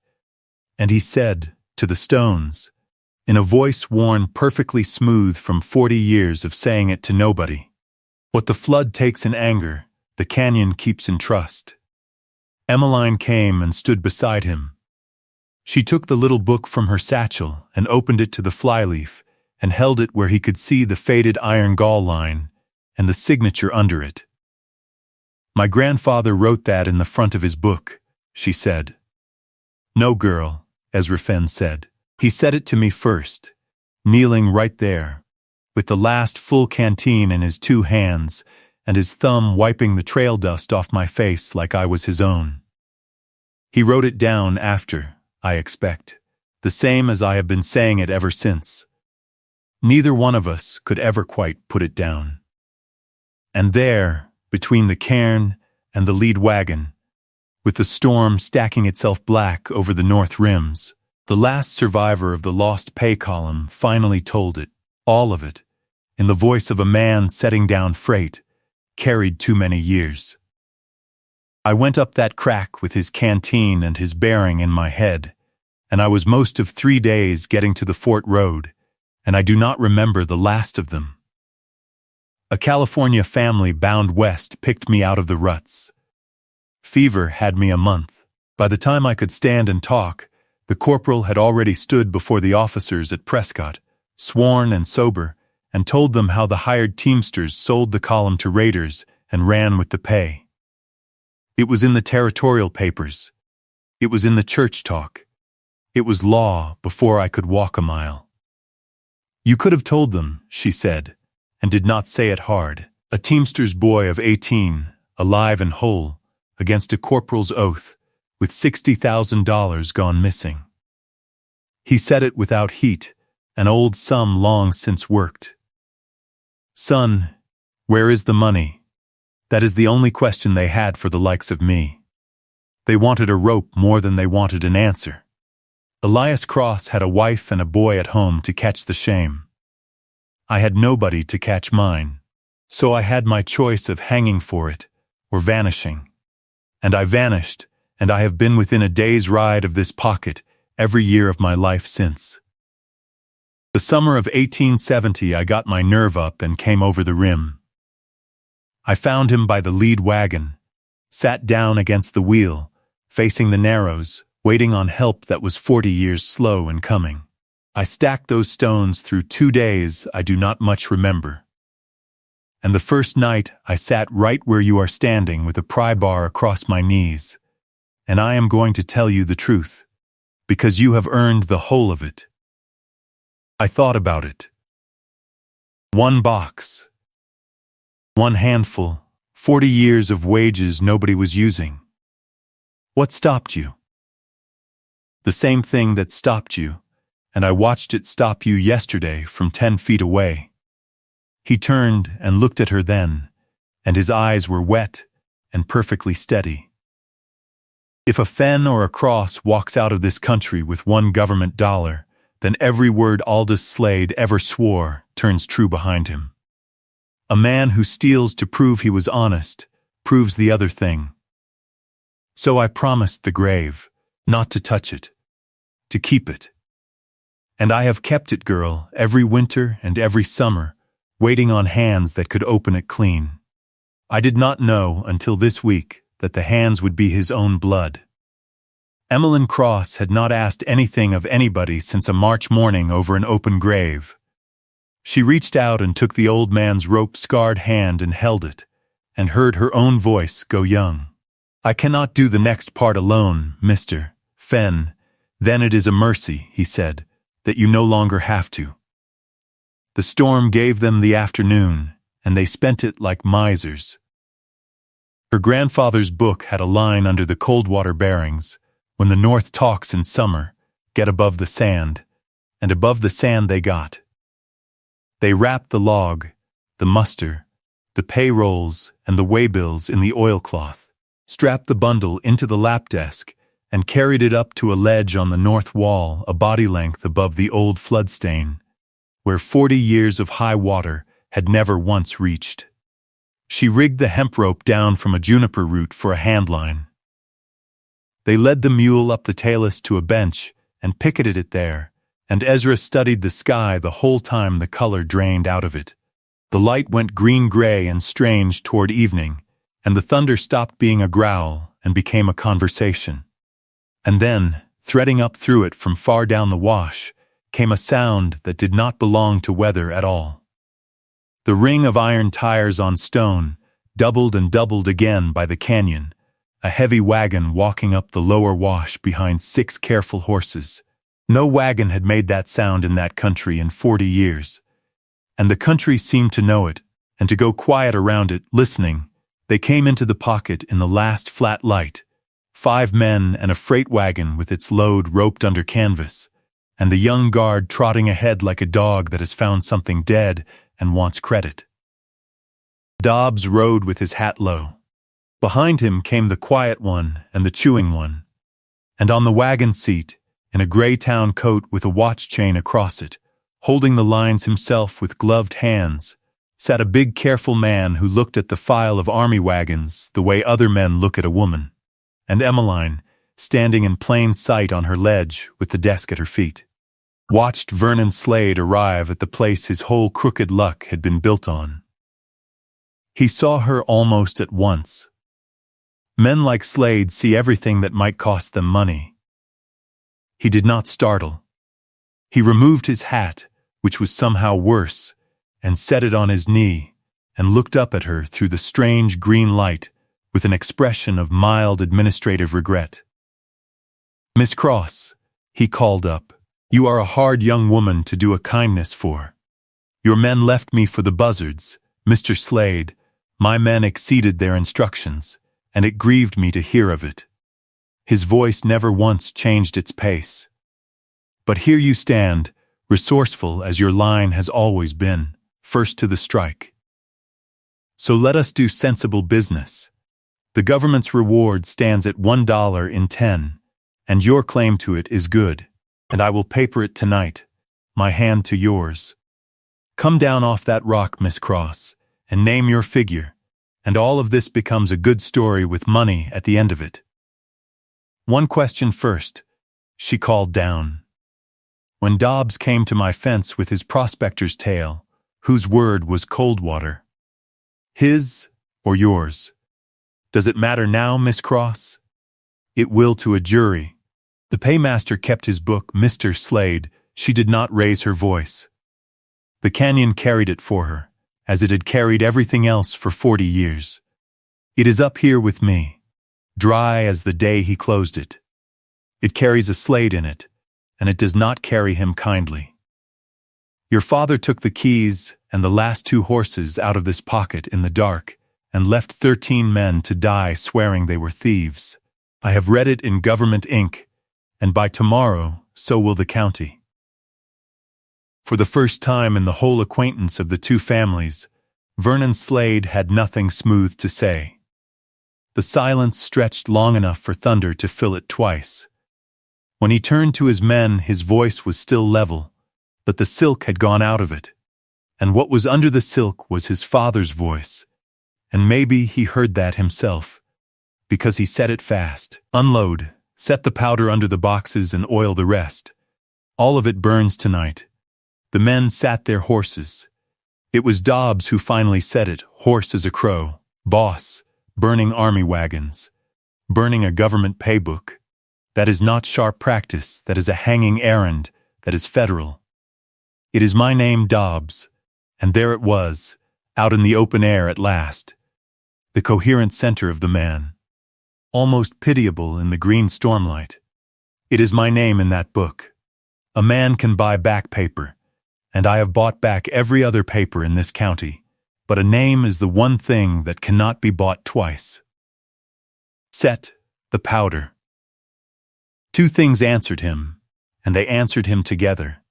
Speaker 1: And he said to the stones, in a voice worn perfectly smooth from 40 years of saying it to nobody, what the flood takes in anger, the canyon keeps in trust. Emmeline came and stood beside him. She took the little book from her satchel and opened it to the flyleaf and held it where he could see the faded iron gall line and the signature under it. My grandfather wrote that in the front of his book, she said. No, girl, Ezra Fenn said. He said it to me first, kneeling right there, with the last full canteen in his 2 hands and his thumb wiping the trail dust off my face like I was his own. He wrote it down after, I expect, the same as I have been saying it ever since. neither one of us could ever quite put it down. And there, between the cairn and the lead wagon, with the storm stacking itself black over the north rims, the last survivor of the lost pay column finally told it, all of it, in the voice of a man setting down freight, carried too many years. I went up that crack with his canteen and his bearing in my head, and I was most of 3 days getting to the Fort Road, and I do not remember the last of them. A California family bound west picked me out of the ruts. Fever had me a month. By the time I could stand and talk, the corporal had already stood before the officers at Prescott, sworn and sober, and told them how the hired teamsters sold the column to raiders and ran with the pay. It was in the territorial papers. It was in the church talk. It was law before I could walk a mile. You could have told them, she said, and did not say it hard. A teamster's boy of 18, alive and whole, against a corporal's oath, with $60,000 gone missing. He said it without heat, an old sum long since worked. Son, where is the money? That is the only question they had for the likes of me. They wanted a rope more than they wanted an answer. Elias Cross had a wife and a boy at home to catch the shame. I had nobody to catch mine, so I had my choice of hanging for it or vanishing. And I vanished, and I have been within a day's ride of this pocket every year of my life since. The summer of 1870 I got my nerve up and came over the rim. I found him by the lead wagon, sat down against the wheel, facing the narrows, waiting on help that was 40 years slow in coming. I stacked those stones through 2 days I do not much remember. And the first night I sat right where you are standing with a pry bar across my knees. And I am going to tell you the truth, because you have earned the whole of it. I thought about it. 1 box. 1 handful, 40 years of wages nobody was using. What stopped you? The same thing that stopped you, and I watched it stop you yesterday from 10 feet away. He turned and looked at her then, and his eyes were wet and perfectly steady. If a Fenn or a Cross walks out of this country with $1 government dollar, then every word Aldous Slade ever swore turns true behind him. A man who steals to prove he was honest proves the other thing. So I promised the grave not to touch it, to keep it. And I have kept it, girl, every winter and every summer, waiting on hands that could open it clean. I did not know until this week that the hands would be his own blood. Emmeline Cross had not asked anything of anybody since a March morning over an open grave. She reached out and took the old man's rope-scarred hand and held it, and heard her own voice go young. I cannot do the next part alone, Mr. Fenn. Then it is a mercy, he said, that you no longer have to. The storm gave them the afternoon, and they spent it like misers. Her grandfather's book had a line under the Coldwater bearings, when the north talks in summer, get above the sand, and above the sand they got. They wrapped the log, the muster, the payrolls, and the waybills in the oilcloth, strapped the bundle into the lap desk, and carried it up to a ledge on the north wall a body length above the old flood stain, where 40 years of high water had never once reached. She rigged the hemp rope down from a juniper root for a handline. They led the mule up the talus to a bench and picketed it there, and Ezra studied the sky the whole time the color drained out of it. The light went green-gray and strange toward evening, and the thunder stopped being a growl and became a conversation. And then, threading up through it from far down the wash, came a sound that did not belong to weather at all. The ring of iron tires on stone, doubled and doubled again by the canyon, a heavy wagon walking up the lower wash behind 6 careful horses. No wagon had made that sound in that country in 40 years. And the country seemed to know it, and to go quiet around it, listening. They came into the pocket in the last flat light, 5 men and a freight wagon with its load roped under canvas, and the young guard trotting ahead like a dog that has found something dead and wants credit. Dobbs rode with his hat low. Behind him came the quiet one and the chewing one. And on the wagon seat, in a gray town coat with a watch chain across it, holding the lines himself with gloved hands, sat a big careful man who looked at the file of army wagons the way other men look at a woman, and Emmeline, standing in plain sight on her ledge with the desk at her feet, watched Vernon Slade arrive at the place his whole crooked luck had been built on. He saw her almost at once. Men like Slade see everything that might cost them money. He did not startle. He removed his hat, which was somehow worse, and set it on his knee, and looked up at her through the strange green light with an expression of mild administrative regret. "Miss Cross," he called up, "you are a hard young woman to do a kindness for. Your men left me for the buzzards, Mr. Slade. My men exceeded their instructions, and it grieved me to hear of it." His voice never once changed its pace. "But here you stand, resourceful as your line has always been, first to the strike. So let us do sensible business. The government's reward stands at $1 in 10, and your claim to it is good, and I will paper it tonight, my hand to yours. Come down off that rock, Miss Cross, and name your figure, and all of this becomes a good story with money at the end of it." "One question first," she called down. "When Dobbs came to my fence with his prospector's tale, whose word was Coldwater? His or yours? Does it matter now, Miss Cross?" "It will to a jury." The paymaster kept his book, Mr. Slade. She did not raise her voice. The canyon carried it for her, as it had carried everything else for 40 years. "It is up here with me, dry as the day he closed it. It carries a Slade in it, and it does not carry him kindly. Your father took the keys and the last 2 horses out of this pocket in the dark, and left 13 men to die swearing they were thieves. I have read it in government ink, and by tomorrow so will the county." For the first time in the whole acquaintance of the 2 families, Vernon Slade had nothing smooth to say. The silence stretched long enough for thunder to fill it twice. When he turned to his men, his voice was still level, but the silk had gone out of it, and what was under the silk was his father's voice, and maybe he heard that himself, because he said it fast. "Unload, set the powder under the boxes and oil the rest. All of it burns tonight." The men sat their horses. It was Dobbs who finally said it, hoarse as a crow. "Boss, burning army wagons, burning a government paybook. That is not sharp practice, that is a hanging errand, that is federal. It is my name, Dobbs," and there it was, out in the open air at last, the coherent center of the man, almost pitiable in the green stormlight. "It is my name in that book. A man can buy back paper, and I have bought back every other paper in this county, but a name is the one thing that cannot be bought twice. Set the powder." 2 things answered him, and they answered him together.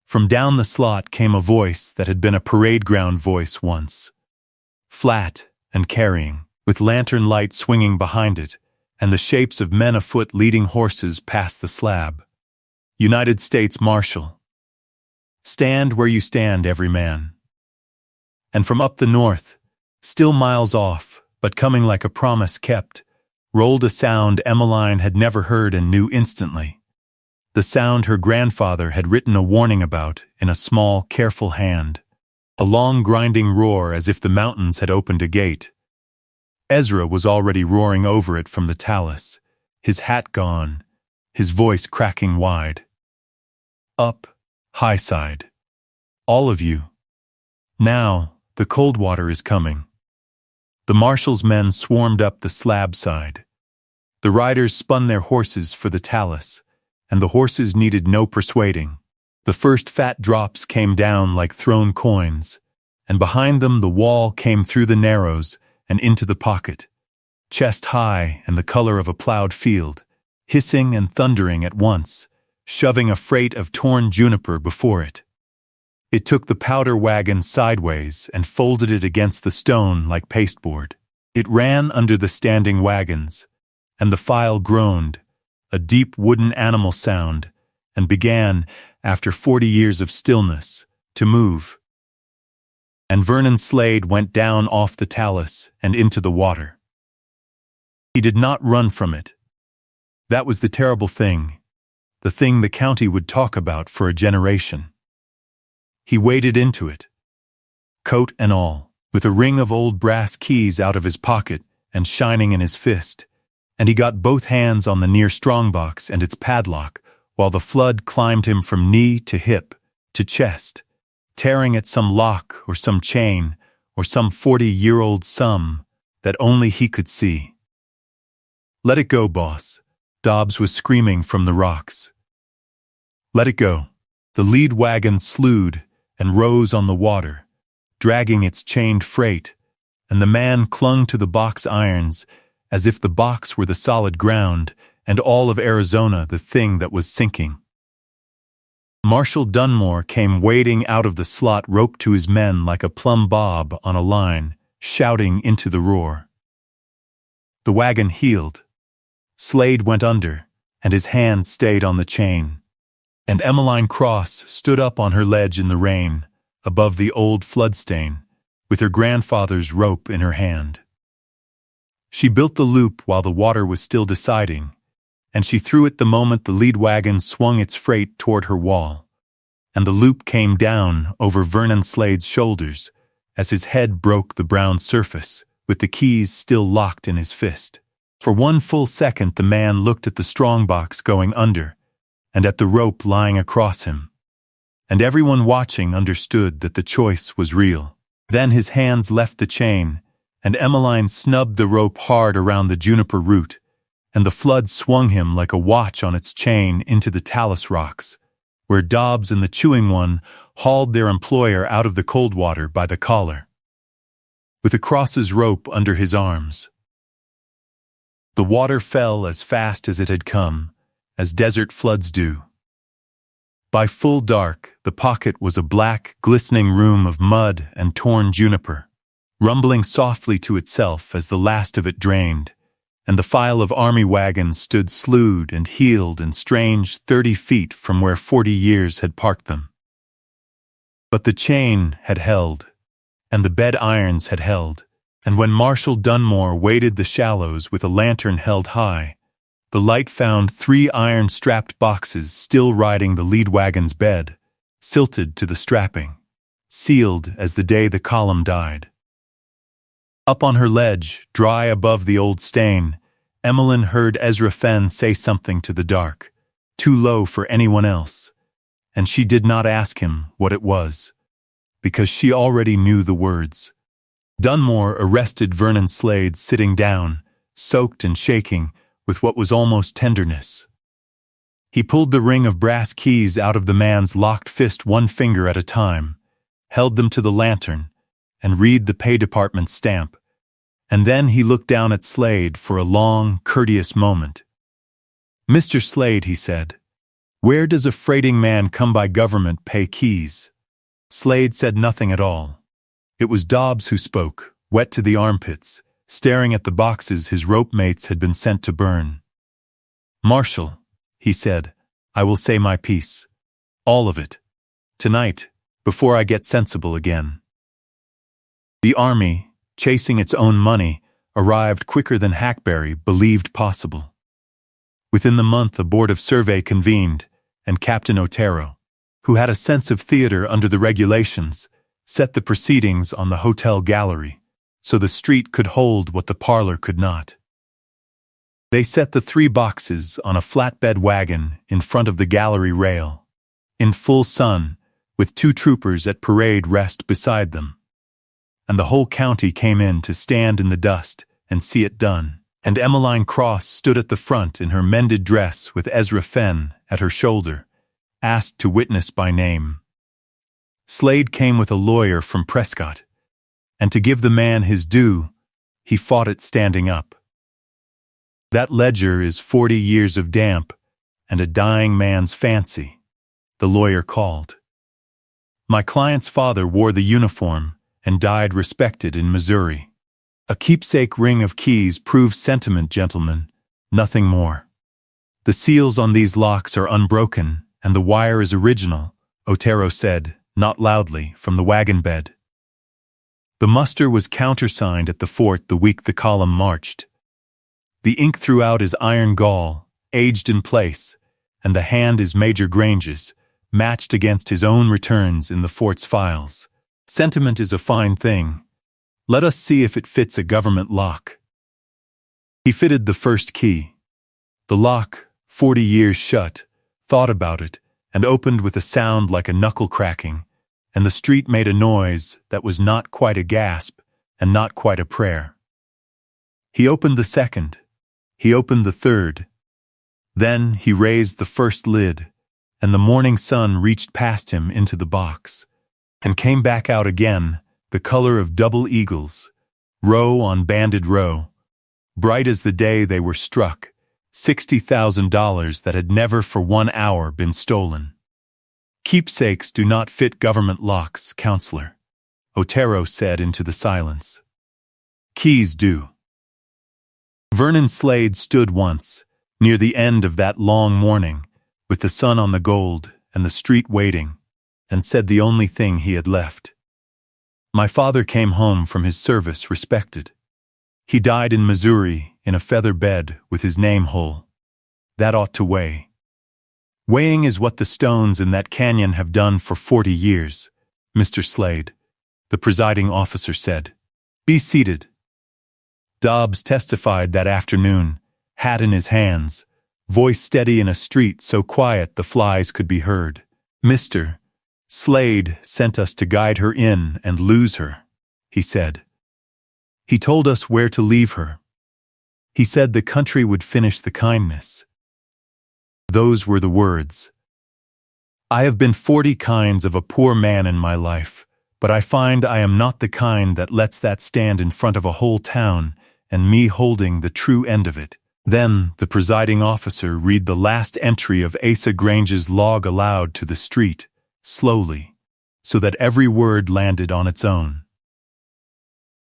Speaker 1: From down the slot came a voice that had been a parade ground voice once, flat and carrying, with lantern light swinging behind it, and the shapes of men afoot leading horses past the slab. "United States Marshal. Stand where you stand, every man." And from up the north, still miles off, but coming like a promise kept, rolled a sound Emmeline had never heard and knew instantly. The sound her grandfather had written a warning about in a small, careful hand. A long grinding roar as if the mountains had opened a gate. Ezra was already roaring over it from the talus, his hat gone, his voice cracking wide. "Up, high side. All of you. Now, the Coldwater is coming." The marshal's men swarmed up the slab side. The riders spun their horses for the talus, and the horses needed no persuading. The first fat drops came down like thrown coins, and behind them the wall came through the narrows and into the pocket, chest high and the color of a plowed field, hissing and thundering at once, shoving a freight of torn juniper before it. It took the powder wagon sideways and folded it against the stone like pasteboard. It ran under the standing wagons, and the file groaned, a deep wooden animal sound, and began, after 40 years of stillness, to move. And Vernon Slade went down off the talus and into the water. He did not run from it. That was the terrible thing, the thing the county would talk about for a generation. He waded into it, coat and all, with a ring of old brass keys out of his pocket and shining in his fist, and he got both hands on the near strongbox and its padlock, while the flood climbed him from knee to hip to chest, tearing at some lock or some chain or some 40-year-old sum that only he could see. "Let it go, boss," Dobbs was screaming from the rocks. "Let it go." The lead wagon slewed and rose on the water, dragging its chained freight, and the man clung to the box irons as if the box were the solid ground and all of Arizona the thing that was sinking. Marshal Dunmore came wading out of the slot roped to his men like a plumb bob on a line, shouting into the roar. The wagon heeled. Slade went under, and his hands stayed on the chain. And Emmeline Cross stood up on her ledge in the rain, above the old floodstain, with her grandfather's rope in her hand. She built the loop while the water was still deciding, and she threw it the moment the lead wagon swung its freight toward her wall, and the loop came down over Vernon Slade's shoulders as his head broke the brown surface, with the keys still locked in his fist. For one full second the man looked at the strongbox going under, and at the rope lying across him, and everyone watching understood that the choice was real. Then his hands left the chain, and Emmeline snubbed the rope hard around the juniper root, and the flood swung him like a watch on its chain into the talus rocks, where Dobbs and the chewing one hauled their employer out of the cold water by the collar, with a Cross's rope under his arms. The water fell as fast as it had come, as desert floods do. By full dark, the pocket was a black, glistening room of mud and torn juniper, rumbling softly to itself as the last of it drained, and the file of army wagons stood slewed and heeled and strange 30 feet from where 40 years had parked them. But the chain had held, and the bed irons had held, and when Marshal Dunmore waded the shallows with a lantern held high, the light found 3 iron-strapped boxes still riding the lead wagon's bed, silted to the strapping, sealed as the day the column died. Up on her ledge, dry above the old stain, Emmeline heard Ezra Fenn say something to the dark, too low for anyone else, and she did not ask him what it was, because she already knew the words. Dunmore arrested Vernon Slade sitting down, soaked and shaking, with what was almost tenderness. He pulled the ring of brass keys out of the man's locked fist one finger at a time, held them to the lantern, and read the pay department's stamp, and then he looked down at Slade for a long, courteous moment. "Mr. Slade," he said, "where does a freighting man come by government pay keys?" Slade said nothing at all. It was Dobbs who spoke, wet to the armpits, staring at the boxes his rope mates had been sent to burn. "Marshal," he said, "I will say my piece. All of it. Tonight, before I get sensible again." The army, chasing its own money, arrived quicker than Hackberry believed possible. Within the month a board of survey convened, and Captain Otero, who had a sense of theater under the regulations, set the proceedings on the hotel gallery, so the street could hold what the parlor could not. They set the 3 boxes on a flatbed wagon in front of the gallery rail, in full sun, with 2 troopers at parade rest beside them. And the whole county came in to stand in the dust and see it done, and Emmeline Cross stood at the front in her mended dress with Ezra Fenn at her shoulder, asked to witness by name. Slade came with a lawyer from Prescott, and to give the man his due, he fought it standing up. "That ledger is 40 years of damp," and a dying man's fancy, the lawyer called. My client's father wore the uniform and died respected in Missouri. A keepsake ring of keys proves sentiment, gentlemen, nothing more. The seals on these locks are unbroken, and the wire is original, Otero said, not loudly, from the wagon bed. The muster was countersigned at the fort the week the column marched. The ink throughout is iron gall, aged in place, and the hand is Major Grange's, matched against his own returns in the fort's files. Sentiment is a fine thing. Let us see if it fits a government lock. He fitted the first key. The lock, 40 years shut, thought about it, and opened with a sound like a knuckle cracking, and the street made a noise that was not quite a gasp and not quite a prayer. He opened the second. He opened the third. Then he raised the first lid, and the morning sun reached past him into the box, and came back out again, the color of double eagles, row on banded row, bright as the day they were struck, $60,000 that had never for 1 hour been stolen. Keepsakes do not fit government locks, counselor, Otero said into the silence. Keys do. Vernon Slade stood once, near the end of that long morning, with the sun on the gold and the street waiting, and said the only thing he had left. My father came home from his service respected. He died in Missouri in a feather bed with his name whole. That ought to weigh. Weighing is what the stones in that canyon have done for 40 years, Mr. Slade, the presiding officer said. Be seated. Dobbs testified that afternoon, hat in his hands, voice steady in a street so quiet the flies could be heard. Mr. Slade sent us to guide her in and lose her, he said. He told us where to leave her. He said the country would finish the kindness. Those were the words. I have been 40 kinds of a poor man in my life, but I find I am not the kind that lets that stand in front of a whole town and me holding the true end of it. Then the presiding officer read the last entry of Asa Grange's log aloud to the street, slowly, so that every word landed on its own.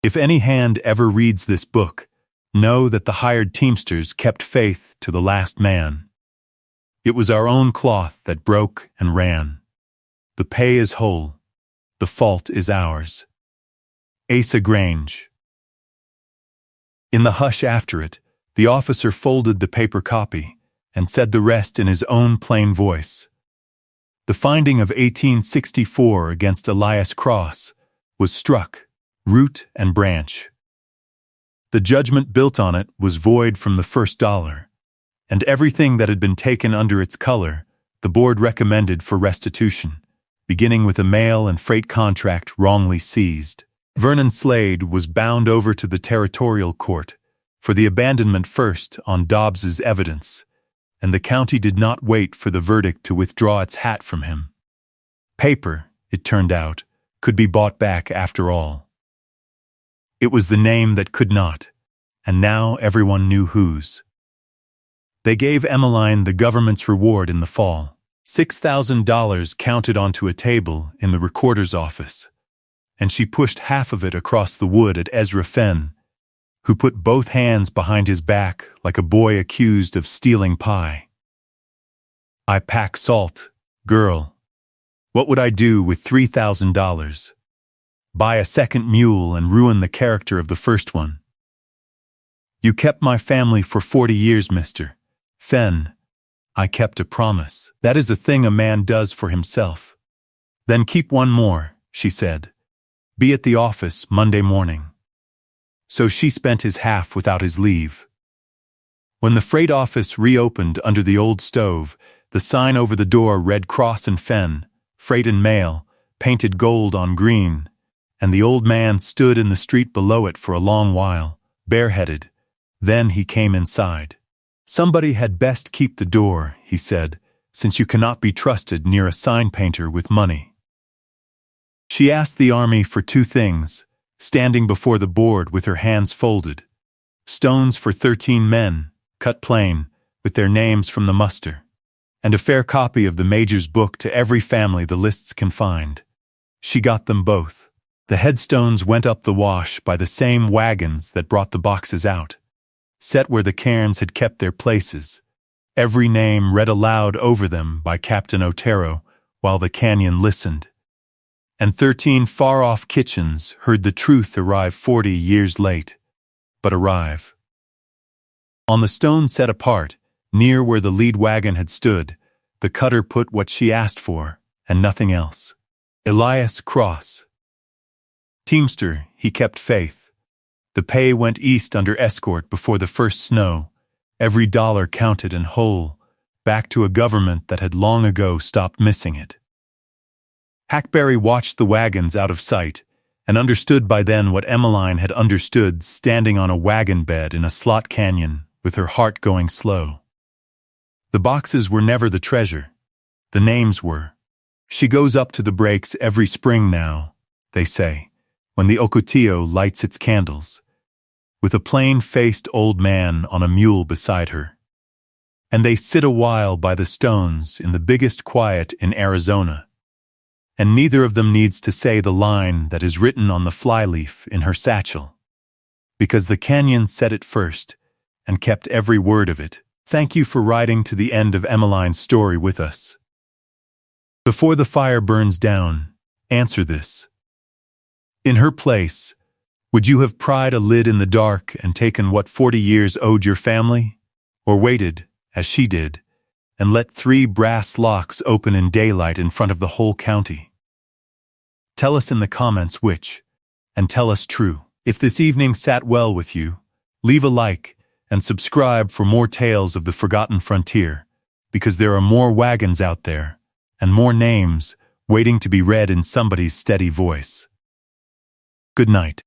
Speaker 1: If any hand ever reads this book, know that the hired teamsters kept faith to the last man. It was our own cloth that broke and ran. The pay is whole. The fault is ours. Asa Grange. In the hush after it, the officer folded the paper copy and said the rest in his own plain voice. The finding of 1864 against Elias Cross was struck, root and branch. The judgment built on it was void from the first dollar, and everything that had been taken under its color, the board recommended for restitution, beginning with a mail and freight contract wrongly seized. Vernon Slade was bound over to the territorial court for the abandonment first on Dobbs's evidence, and the county did not wait for the verdict to withdraw its hat from him. Paper, it turned out, could be bought back after all. It was the name that could not, and now everyone knew whose. They gave Emmeline the government's reward in the fall, $6,000 counted onto a table in the recorder's office, and she pushed half of it across the wood at Ezra Fenn, who put both hands behind his back like a boy accused of stealing pie. I pack salt, girl. What would I do with $3,000? Buy a second mule and ruin the character of the first one. You kept my family for 40 years, Mr. Fenn. I kept a promise. That is a thing a man does for himself. Then keep one more, she said. Be at the office Monday morning. So she spent his half without his leave. When the freight office reopened under the old stove, the sign over the door read Cross and Fenn, Freight and Mail, painted gold on green, and the old man stood in the street below it for a long while, bareheaded. Then he came inside. Somebody had best keep the door, he said, since you cannot be trusted near a sign painter with money. She asked the army for 2 things, standing before the board with her hands folded. Stones for 13 men, cut plain, with their names from the muster. and a fair copy of the Major's book to every family the lists can find. She got them both. The headstones went up the wash by the same wagons that brought the boxes out, set where the cairns had kept their places, every name read aloud over them by Captain Otero while the canyon listened. And 13 far-off kitchens heard the truth arrive 40 years late, but arrive. On the stone set apart, near where the lead wagon had stood, the cutter put what she asked for, and nothing else. Elias Cross. Teamster, he kept faith. The pay went east under escort before the first snow, every dollar counted and whole, back to a government that had long ago stopped missing it. Hackberry watched the wagons out of sight, and understood by then what Emmeline had understood standing on a wagon bed in a slot canyon with her heart going slow. The boxes were never the treasure. The names were. She goes up to the breaks every spring now, they say, when the Ocotillo lights its candles, with a plain-faced old man on a mule beside her. And they sit a while by the stones in the biggest quiet in Arizona, and neither of them needs to say the line that is written on the flyleaf in her satchel, because the canyon said it first and kept every word of it. Thank you for riding to the end of Emmeline's story with us. Before the fire burns down, answer this. In her place, would you have pried a lid in the dark and taken what 40 years owed your family? Or waited, as she did, and let 3 brass locks open in daylight in front of the whole county? Tell us in the comments which, and tell us true. If this evening sat well with you, leave a like and subscribe for more tales of the forgotten frontier, because there are more wagons out there, and more names waiting to be read in somebody's steady voice. Good night.